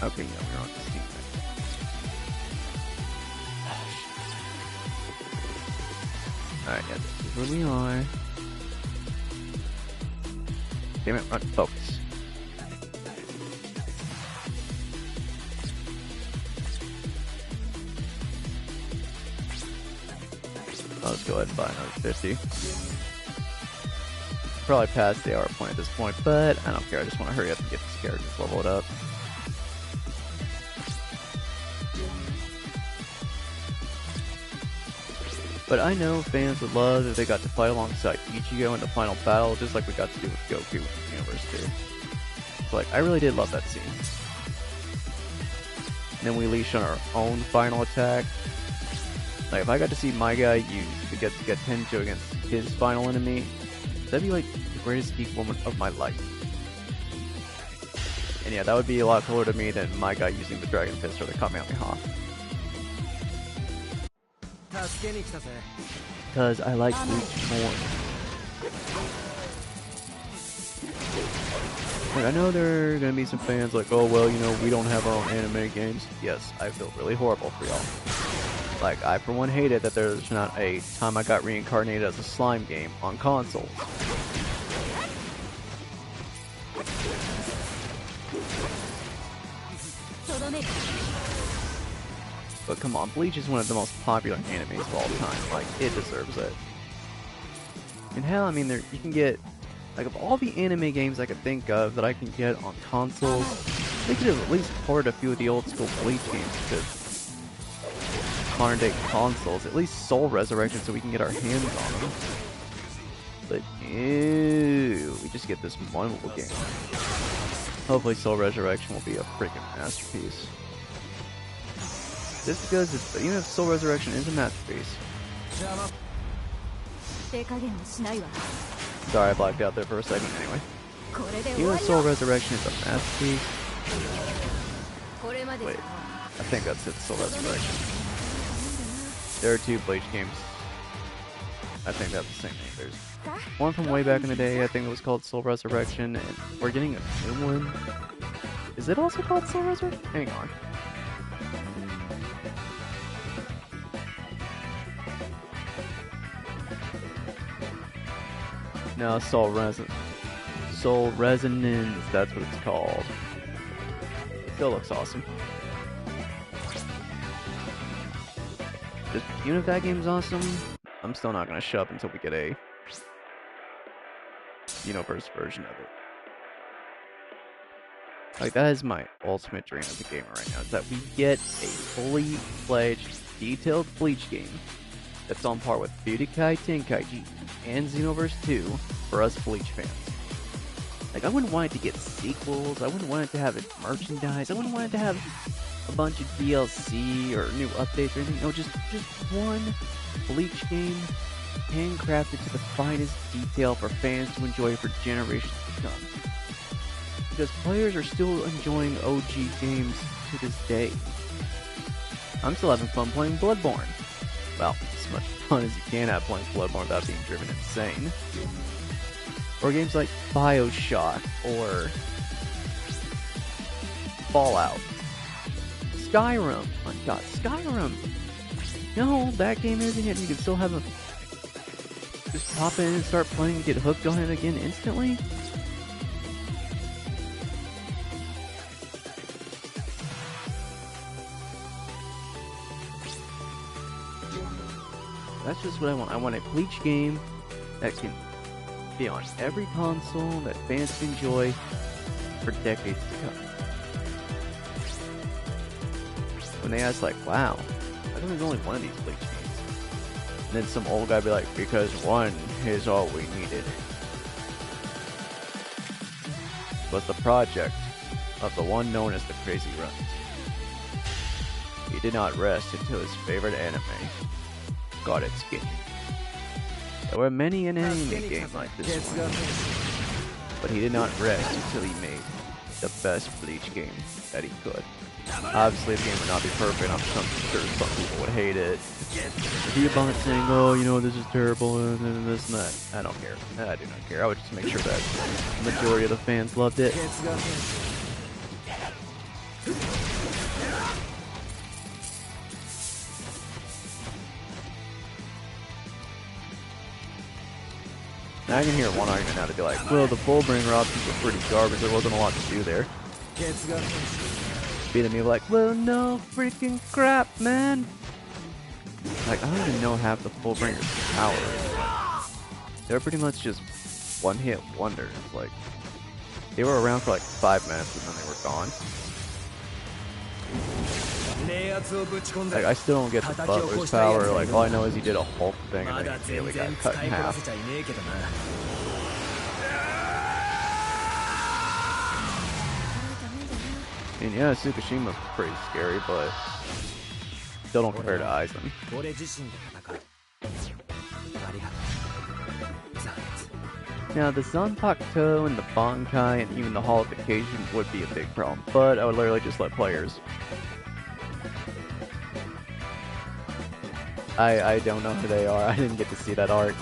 Okay, yeah, we're on the Steam Deck. Alright, yeah, this is where we are. Damn it, run, focus. Let's go ahead and buy another 50. Probably past the hour point at this point, but I don't care. I just want to hurry up and get these characters leveled up. But I know fans would love if they got to fight alongside Ichigo in the final battle, just like we got to do with Goku in Universe 2. So, like, I really did love that scene. And then we leash on our own final attack. Like, if I got to see my guy use to get Tenjo against his final enemy, that'd be like the greatest geek moment of my life. And yeah, that would be a lot cooler to me than my guy using the Dragon Fist or the Kamehameha. Because I like Bleach more. Like, I know there are gonna be some fans like, oh well, you know, we don't have our own anime games. Yes, I feel really horrible for y'all. Like, I for one hated that there's not a Time I Got Reincarnated as a Slime game on consoles. But come on, Bleach is one of the most popular animes of all time. Like, it deserves it. And hell, I mean, there you can get, like, of all the anime games I could think of that I can get on consoles, they could have at least ported a few of the old school Bleach games to modern day consoles, at least Soul Resurrection, so we can get our hands on them. But ew, we just get this one little game. Hopefully Soul Resurrection will be a freaking masterpiece. Just because even if Soul Resurrection is a masterpiece. Sorry, I blacked out there for a second anyway. Even if Soul Resurrection is a masterpiece. Wait, I think that's it, Soul Resurrection. There are two Bleach games. I think that's the same name. There's one from way back in the day, I think it was called Soul Resurrection, and we're getting a new one. Is it also called Soul Resurrection? Hang on. No, Soul Resonance, that's what it's called. It still looks awesome. Just even if that game's awesome, I'm still not gonna shove until we get a Universe version of it. Like, that is my ultimate dream as a gamer right now, is that we get a fully fledged, detailed Bleach game that's on par with Budokai Tenkaichi and Xenoverse 2 for us Bleach fans. Like, I wouldn't want it to get sequels, I wouldn't want it to have merchandise, I wouldn't want it to have a bunch of DLC or new updates or anything. No, just one Bleach game, handcrafted to the finest detail for fans to enjoy for generations to come. Because players are still enjoying OG games to this day. I'm still having fun playing Bloodborne. Well, as much fun as you can have playing Bloodborne without being driven insane. Or games like BioShock, or Fallout. Skyrim! My god, Skyrim! No, that game isn't yet. You can still have a... just pop in and start playing and get hooked on it again instantly? That's just what I want. I want a Bleach game that can be on every console, that fans can enjoy for decades to come. When they ask, like, wow, how come there's only one of these Bleach games? And then some old guy be like, because one is all we needed. Was the project of the one known as the CrazyRunt. He did not rest until his favorite anime got its game. There were many an anime game like this one, but he did not rest until he made the best Bleach game that he could. Obviously the game would not be perfect, I'm sure some people would hate it. Be about saying, oh, you know, this is terrible, and this and that. I don't care. I do not care. I would just make sure that the majority of the fans loved it. I can hear one argument now to be like, well, the Fullbringer options were pretty garbage, there wasn't a lot to do there. Be to me like, well, no freaking crap, man! Like, I don't even know half the Fullbringer's power. They're pretty much just one-hit wonders. Like, they were around for like 5 minutes and then they were gone. Like, I still don't get the Butler's power. Like, all I know is he did a Hulk thing and then he immediately got cut in half. And yeah, Tsukushima's pretty scary, but still don't compare to Aizen. Now, the Zanpakuto and the Bankai and even the Holification would be a big problem, but I would literally just let players. I don't know who they are. I didn't get to see that art.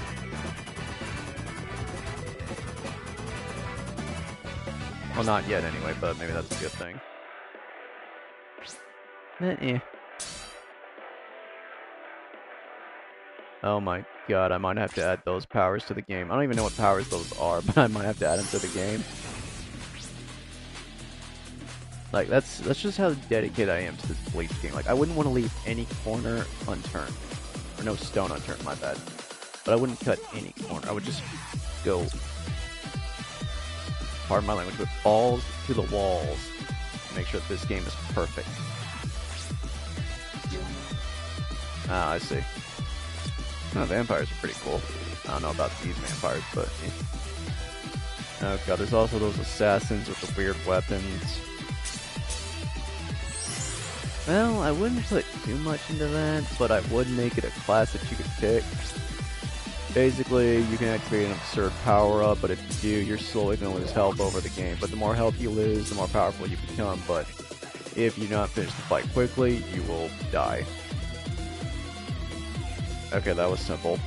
Well, not yet anyway, but maybe that's a good thing. Oh my god, I might have to add those powers to the game. I don't even know what powers those are, but I might have to add them to the game. Like, that's just how dedicated I am to this Bleach game. Like, I wouldn't want to leave any corner unturned. Or no stone unturned, my bad. But I wouldn't cut any corner. I would just go, pardon my language, with balls to the walls to make sure that this game is perfect. Ah, I see. Oh, vampires are pretty cool. I don't know about these vampires, but... Yeah. Oh god, there's also those assassins with the weird weapons. Well, I wouldn't put too much into that, but I would make it a class that you could pick. Basically, you can activate an absurd power-up, but if you do, you're slowly going to lose health over the game. But the more health you lose, the more powerful you become, but if you not finish the fight quickly, you will die. Okay, that was simple.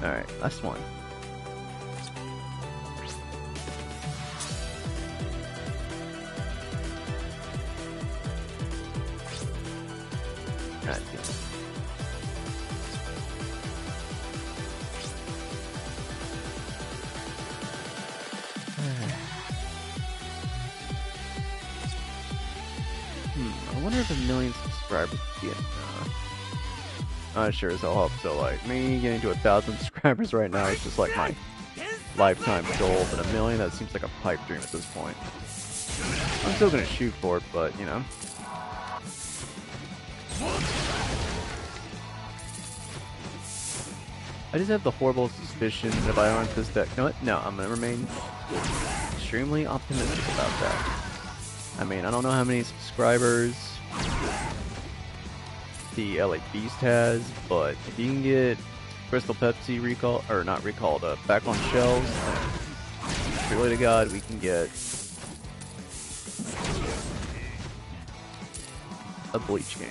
Alright, last one. God damn it. I wonder if 1,000,000 subscribers would be enough. I sure as hell hope so. Like, me getting to 1,000 subscribers right now is just like my lifetime goal, but 1,000,000, that seems like a pipe dream at this point. I'm still gonna shoot for it, but, you know. I just have the horrible suspicion that if I aren't this deck, you know what? No, I'm gonna remain extremely optimistic about that. I mean, I don't know how many subscribers the LA Beast has, but if you can get Crystal Pepsi recall, or not recalled, back on shelves, then really to God, we can get a Bleach game.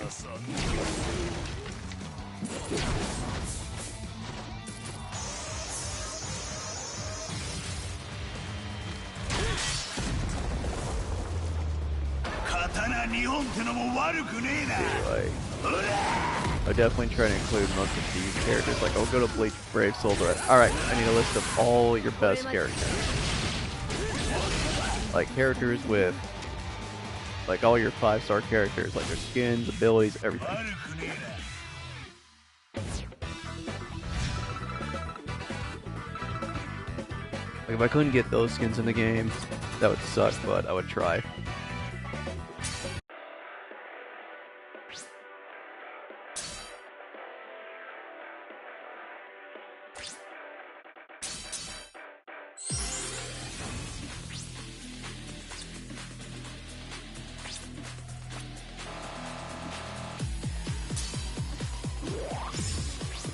Like, I'll definitely try to include most of these characters. Like, I'll go to Bleach, Brave Soul, but alright, I need a list of all your best characters. Like, characters with, like, all your 5-star characters, like their skins, abilities, everything. Like, if I couldn't get those skins in the game, that would suck, but I would try.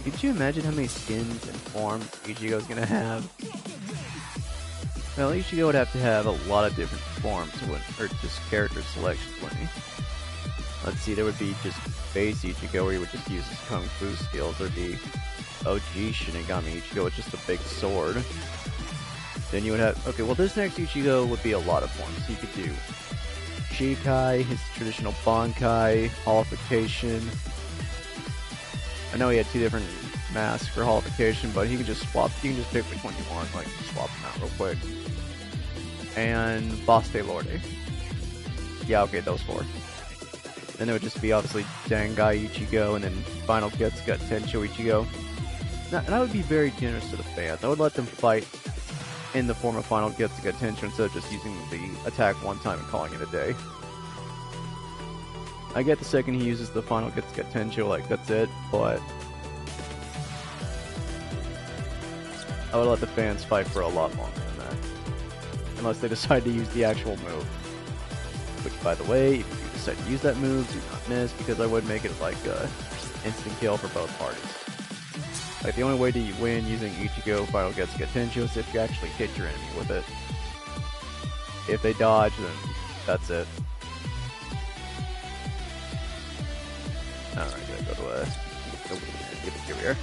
Could you imagine how many skins and forms Ichigo's gonna have? Well, Ichigo would have to have a lot of different forms, or just character selections, wouldn't he? Let's see, there would be just base Ichigo where he would just use his Kung Fu skills. There'd be OG Shinigami Ichigo with just a big sword. Then you would have, okay, well this next Ichigo would be a lot of forms. So you could do Shikai, his traditional Bankai, Holification. I know he had 2 different masks for Holification, but he could just swap, you can just pick which one you want, like swap them out real quick. And Baste Lorde. Yeah, okay, those 4. Then there would just be obviously Dangai Ichigo, and then Final Getsuga Tencho Ichigo. Now, and I would be very generous to the fans. I would let them fight in the form of Final Getsuga Tencho instead of just using the attack one time and calling it a day. I get the second he uses the Final Getsuga Tencho, like, that's it, but I would let the fans fight for a lot longer than that. Unless they decide to use the actual move. Which, by the way, if you decide to use that move, do not miss, because I would make it like a instant kill for both parties. Like, the only way to win using Ichigo Final Getsuga Tencho is if you actually hit your enemy with it. If they dodge, then that's it. Alright, gotta go to here we are.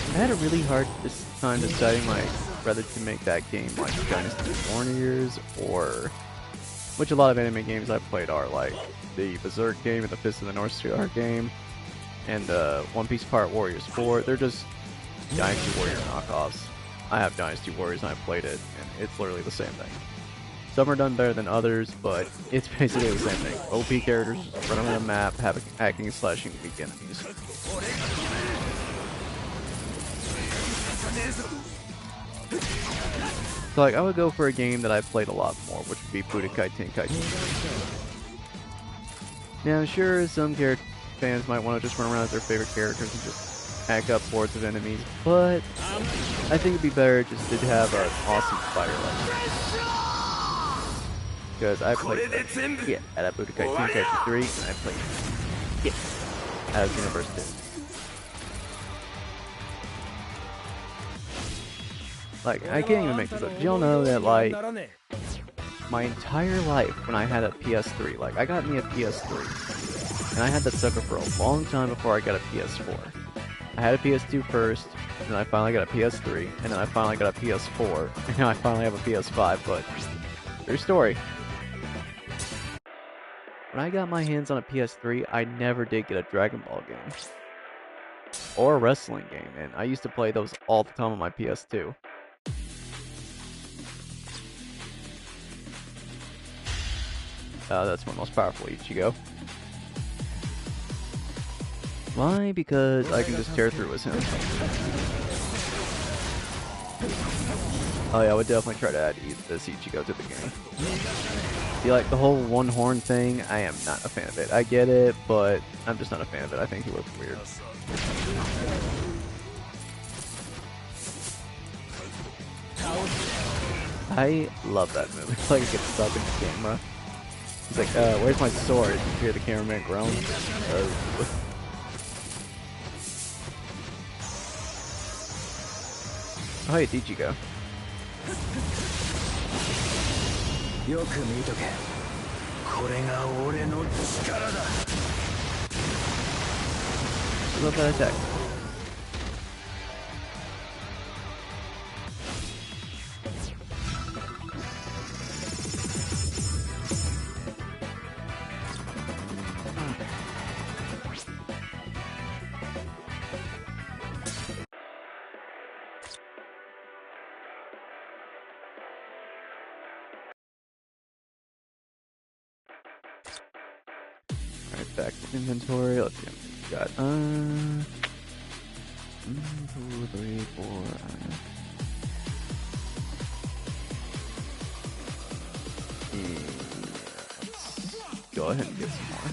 I had a really hard time deciding, like, whether to make that game like Dynasty Warriors or, which a lot of anime games I've played are, like the Berserk game and the Fist of the North Star game and One Piece Pirate Warriors 4. They're just Dynasty Warrior knockoffs. I have Dynasty Warriors and I've played it, and it's literally the same thing. Some are done better than others, but it's basically the same thing. OP characters run on the map, have hacking, slashing, weak enemies. So, like, I would go for a game that I've played a lot more, which would be Budokai Tenkaichi. Now, I'm sure some fans might want to just run around as their favorite characters and just hack up hordes of enemies, but I think it'd be better just to have an awesome fighter like that. Because I played at Budokai Tenkaichi 3, and I played as Universe 2. Like, I can't even make this up. Did y'all know that, like, my entire life when I had a PS3. Like, I got me a PS3, and I had that sucker for a long time before I got a PS4. I had a PS2 first, and then I finally got a PS3, and then I finally got a PS4, and now I finally have a PS5, but true story. When I got my hands on a PS3, I never did get a Dragon Ball game. Or a wrestling game, and I used to play those all the time on my PS2. That's my most powerful Ichigo. Why? Because I can just tear through as him. Oh yeah, I would definitely try to add this Ichigo to the game. See, like, the whole one horn thing, I am not a fan of it. I get it, but I'm just not a fan of it. I think he looks weird. I love that move. It's like it gets stuck in the camera. He's like, where's my sword? You hear the cameraman groan. Oh, hey, Ichigo. Love that attack. Alright, back to inventory. Let's see what we got. 1, 2, 3, 4. Yeah, let's go ahead and get some more.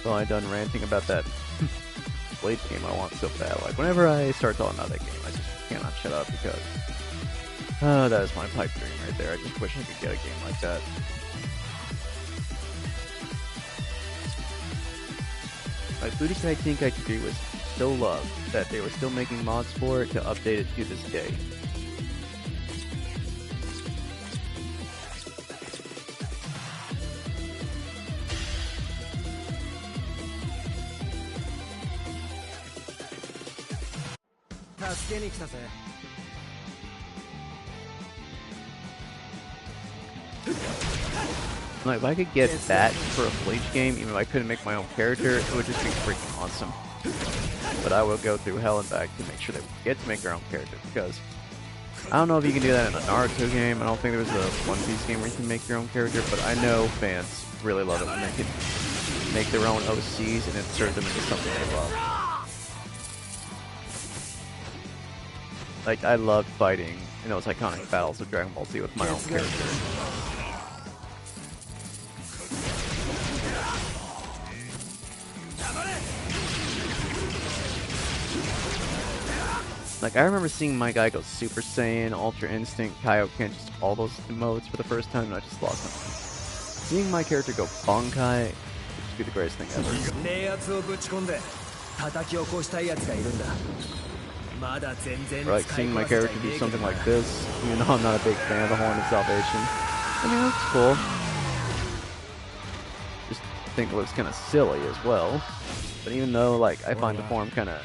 So I'm done ranting about that Bleach game I want so bad. Like, whenever I start talking about that game, I just cannot shut up because that is my pipe dream right there. I just wish I could get a game like that. Like, Budokai Tenkaichi was so loved that they were still making mods for it to update it to this day. Like, if I could get that for a Bleach game, even if I couldn't make my own character, it would just be freaking awesome. But I will go through hell and back to make sure they get to make their own character, because I don't know if you can do that in a Naruto game. I don't think there was a One Piece game where you can make your own character, but I know fans really love it when they can make their own OCs and insert them into something they love. Like, I loved fighting in those iconic battles of Dragon Ball Z with my own character. Like, I remember seeing my guy go Super Saiyan, Ultra Instinct, Kaioken, just all those modes for the first time, and I just lost my mind. Seeing my character go Bankai would just be the greatest thing ever. Or like seeing my character do something like this, even though I'm not a big fan of the Horn of Salvation. I mean, that's cool. Just think it looks kind of silly as well. But even though, like, I find the form kind of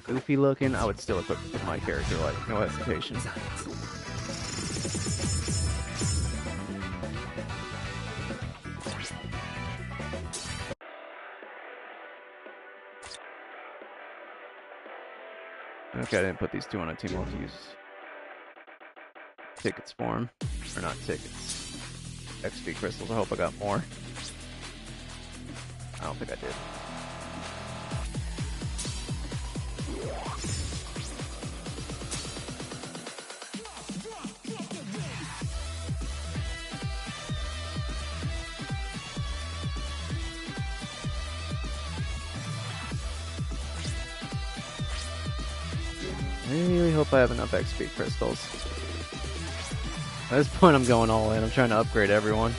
goofy looking, I would still equip it with my character, like, no hesitation. Okay, I didn't put these two on a team. I'll use tickets for them. Or not tickets. XP crystals. I hope I got more. I don't think I did. I really hope I have enough XP crystals. At this point, I'm going all in. I'm trying to upgrade everyone.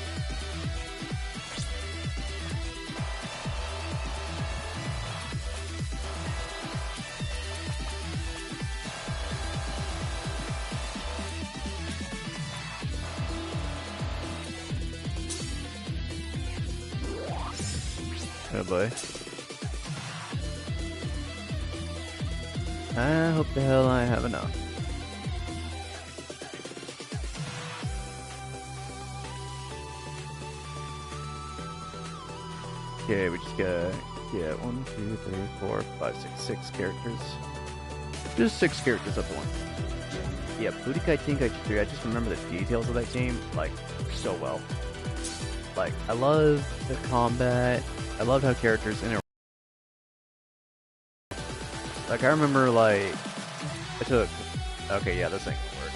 Oh boy. I hope the hell I have enough. Okay, we just got 1, 2, 3, 4, 5, 6 characters. Just 6 characters up one. Yeah, Budokai Tenkaichi 3, I just remember the details of that game, like, so well. Like, I love the combat, I loved how characters interact. Like, I remember, like, okay, yeah, this ain't gonna work.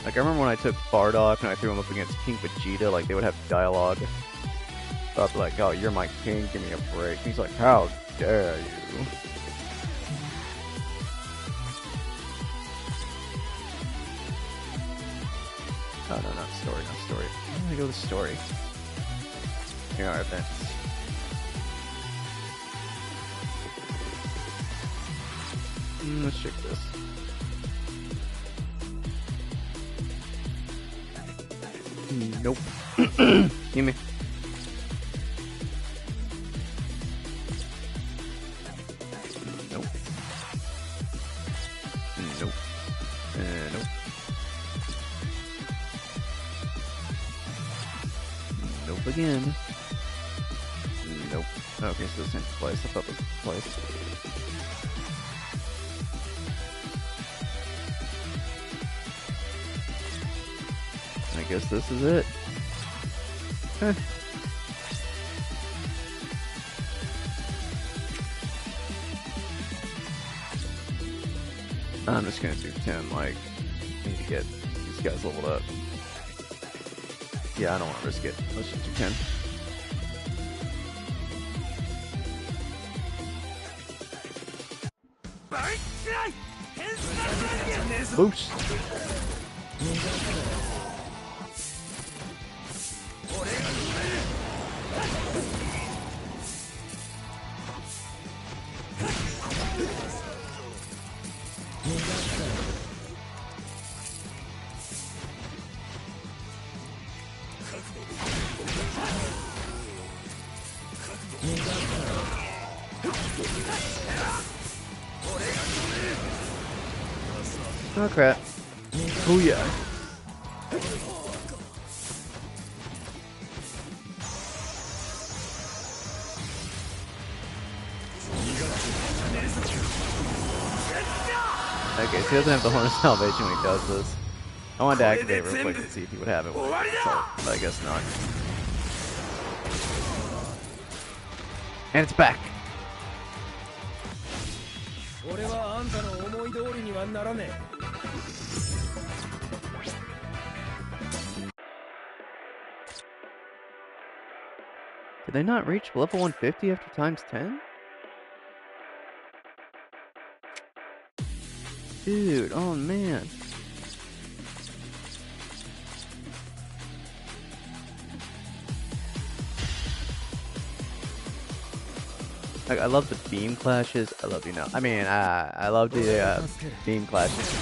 Like, I remember when I took Bardock and I threw him up against King Vegeta, like, they would have dialogue. So I'd be like, oh, you're my king, give me a break. And he's like, how dare you? Oh, no, not story, not story. I'm gonna go with story. Here are events. Let's check this. Nope. Give me. Nope. Nope. Nope. Nope again. Nope. Okay, so this ain't the place. I thought this was the place. I guess this is it. Huh. I'm just gonna do 10, like, I need to get these guys leveled up. Yeah, I don't want to risk it. Let's just do 10. Boost! Oh crap. Oh yeah. Okay, so he doesn't have the Horn of Salvation when he does this. I wanted to activate it real quick and see if he would have it when he gets out, but I guess not. And it's back! Did they not reach level 150 after times 10? Dude, oh man. Like, I love the beam clashes. I love, I mean, I love the beam clashes.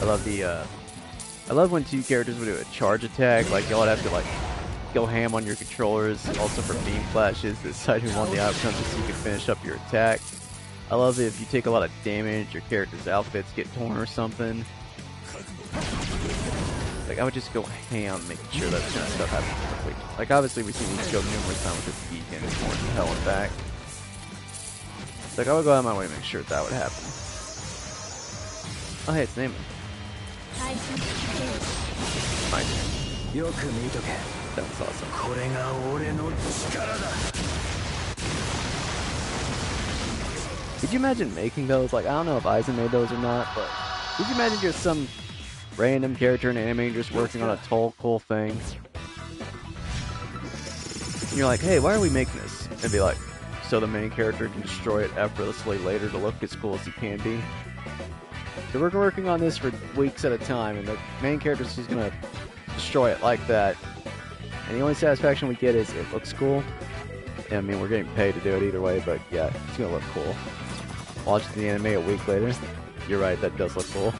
I love when two characters would do a charge attack. Like, y'all would have to, like, go ham on your controllers. Also for beam clashes to decide who won the outcome just so you can finish up your attack. I love it if you take a lot of damage, your character's outfits get torn or something. Like, I would just go ham making sure that kind of stuff happens quickly. Like, obviously we've seen these go numerous times with this beacon and more than hell and back. Like, I would go out of my way to make sure that would happen. Oh hey, it's Naaman. My turn. That's awesome. Could you imagine making those? Like, I don't know if Aizen made those or not, but could you imagine just some random character in anime just working on a whole cool thing? And you're like, hey, why are we making this? And be like, so the main character can destroy it effortlessly later to look as cool as he can be. So we're working on this for weeks at a time, and the main character's just gonna destroy it like that. And the only satisfaction we get is it looks cool. Yeah, I mean, we're getting paid to do it either way, but yeah, it's gonna look cool. Watch the anime a week later. You're right, that does look cool.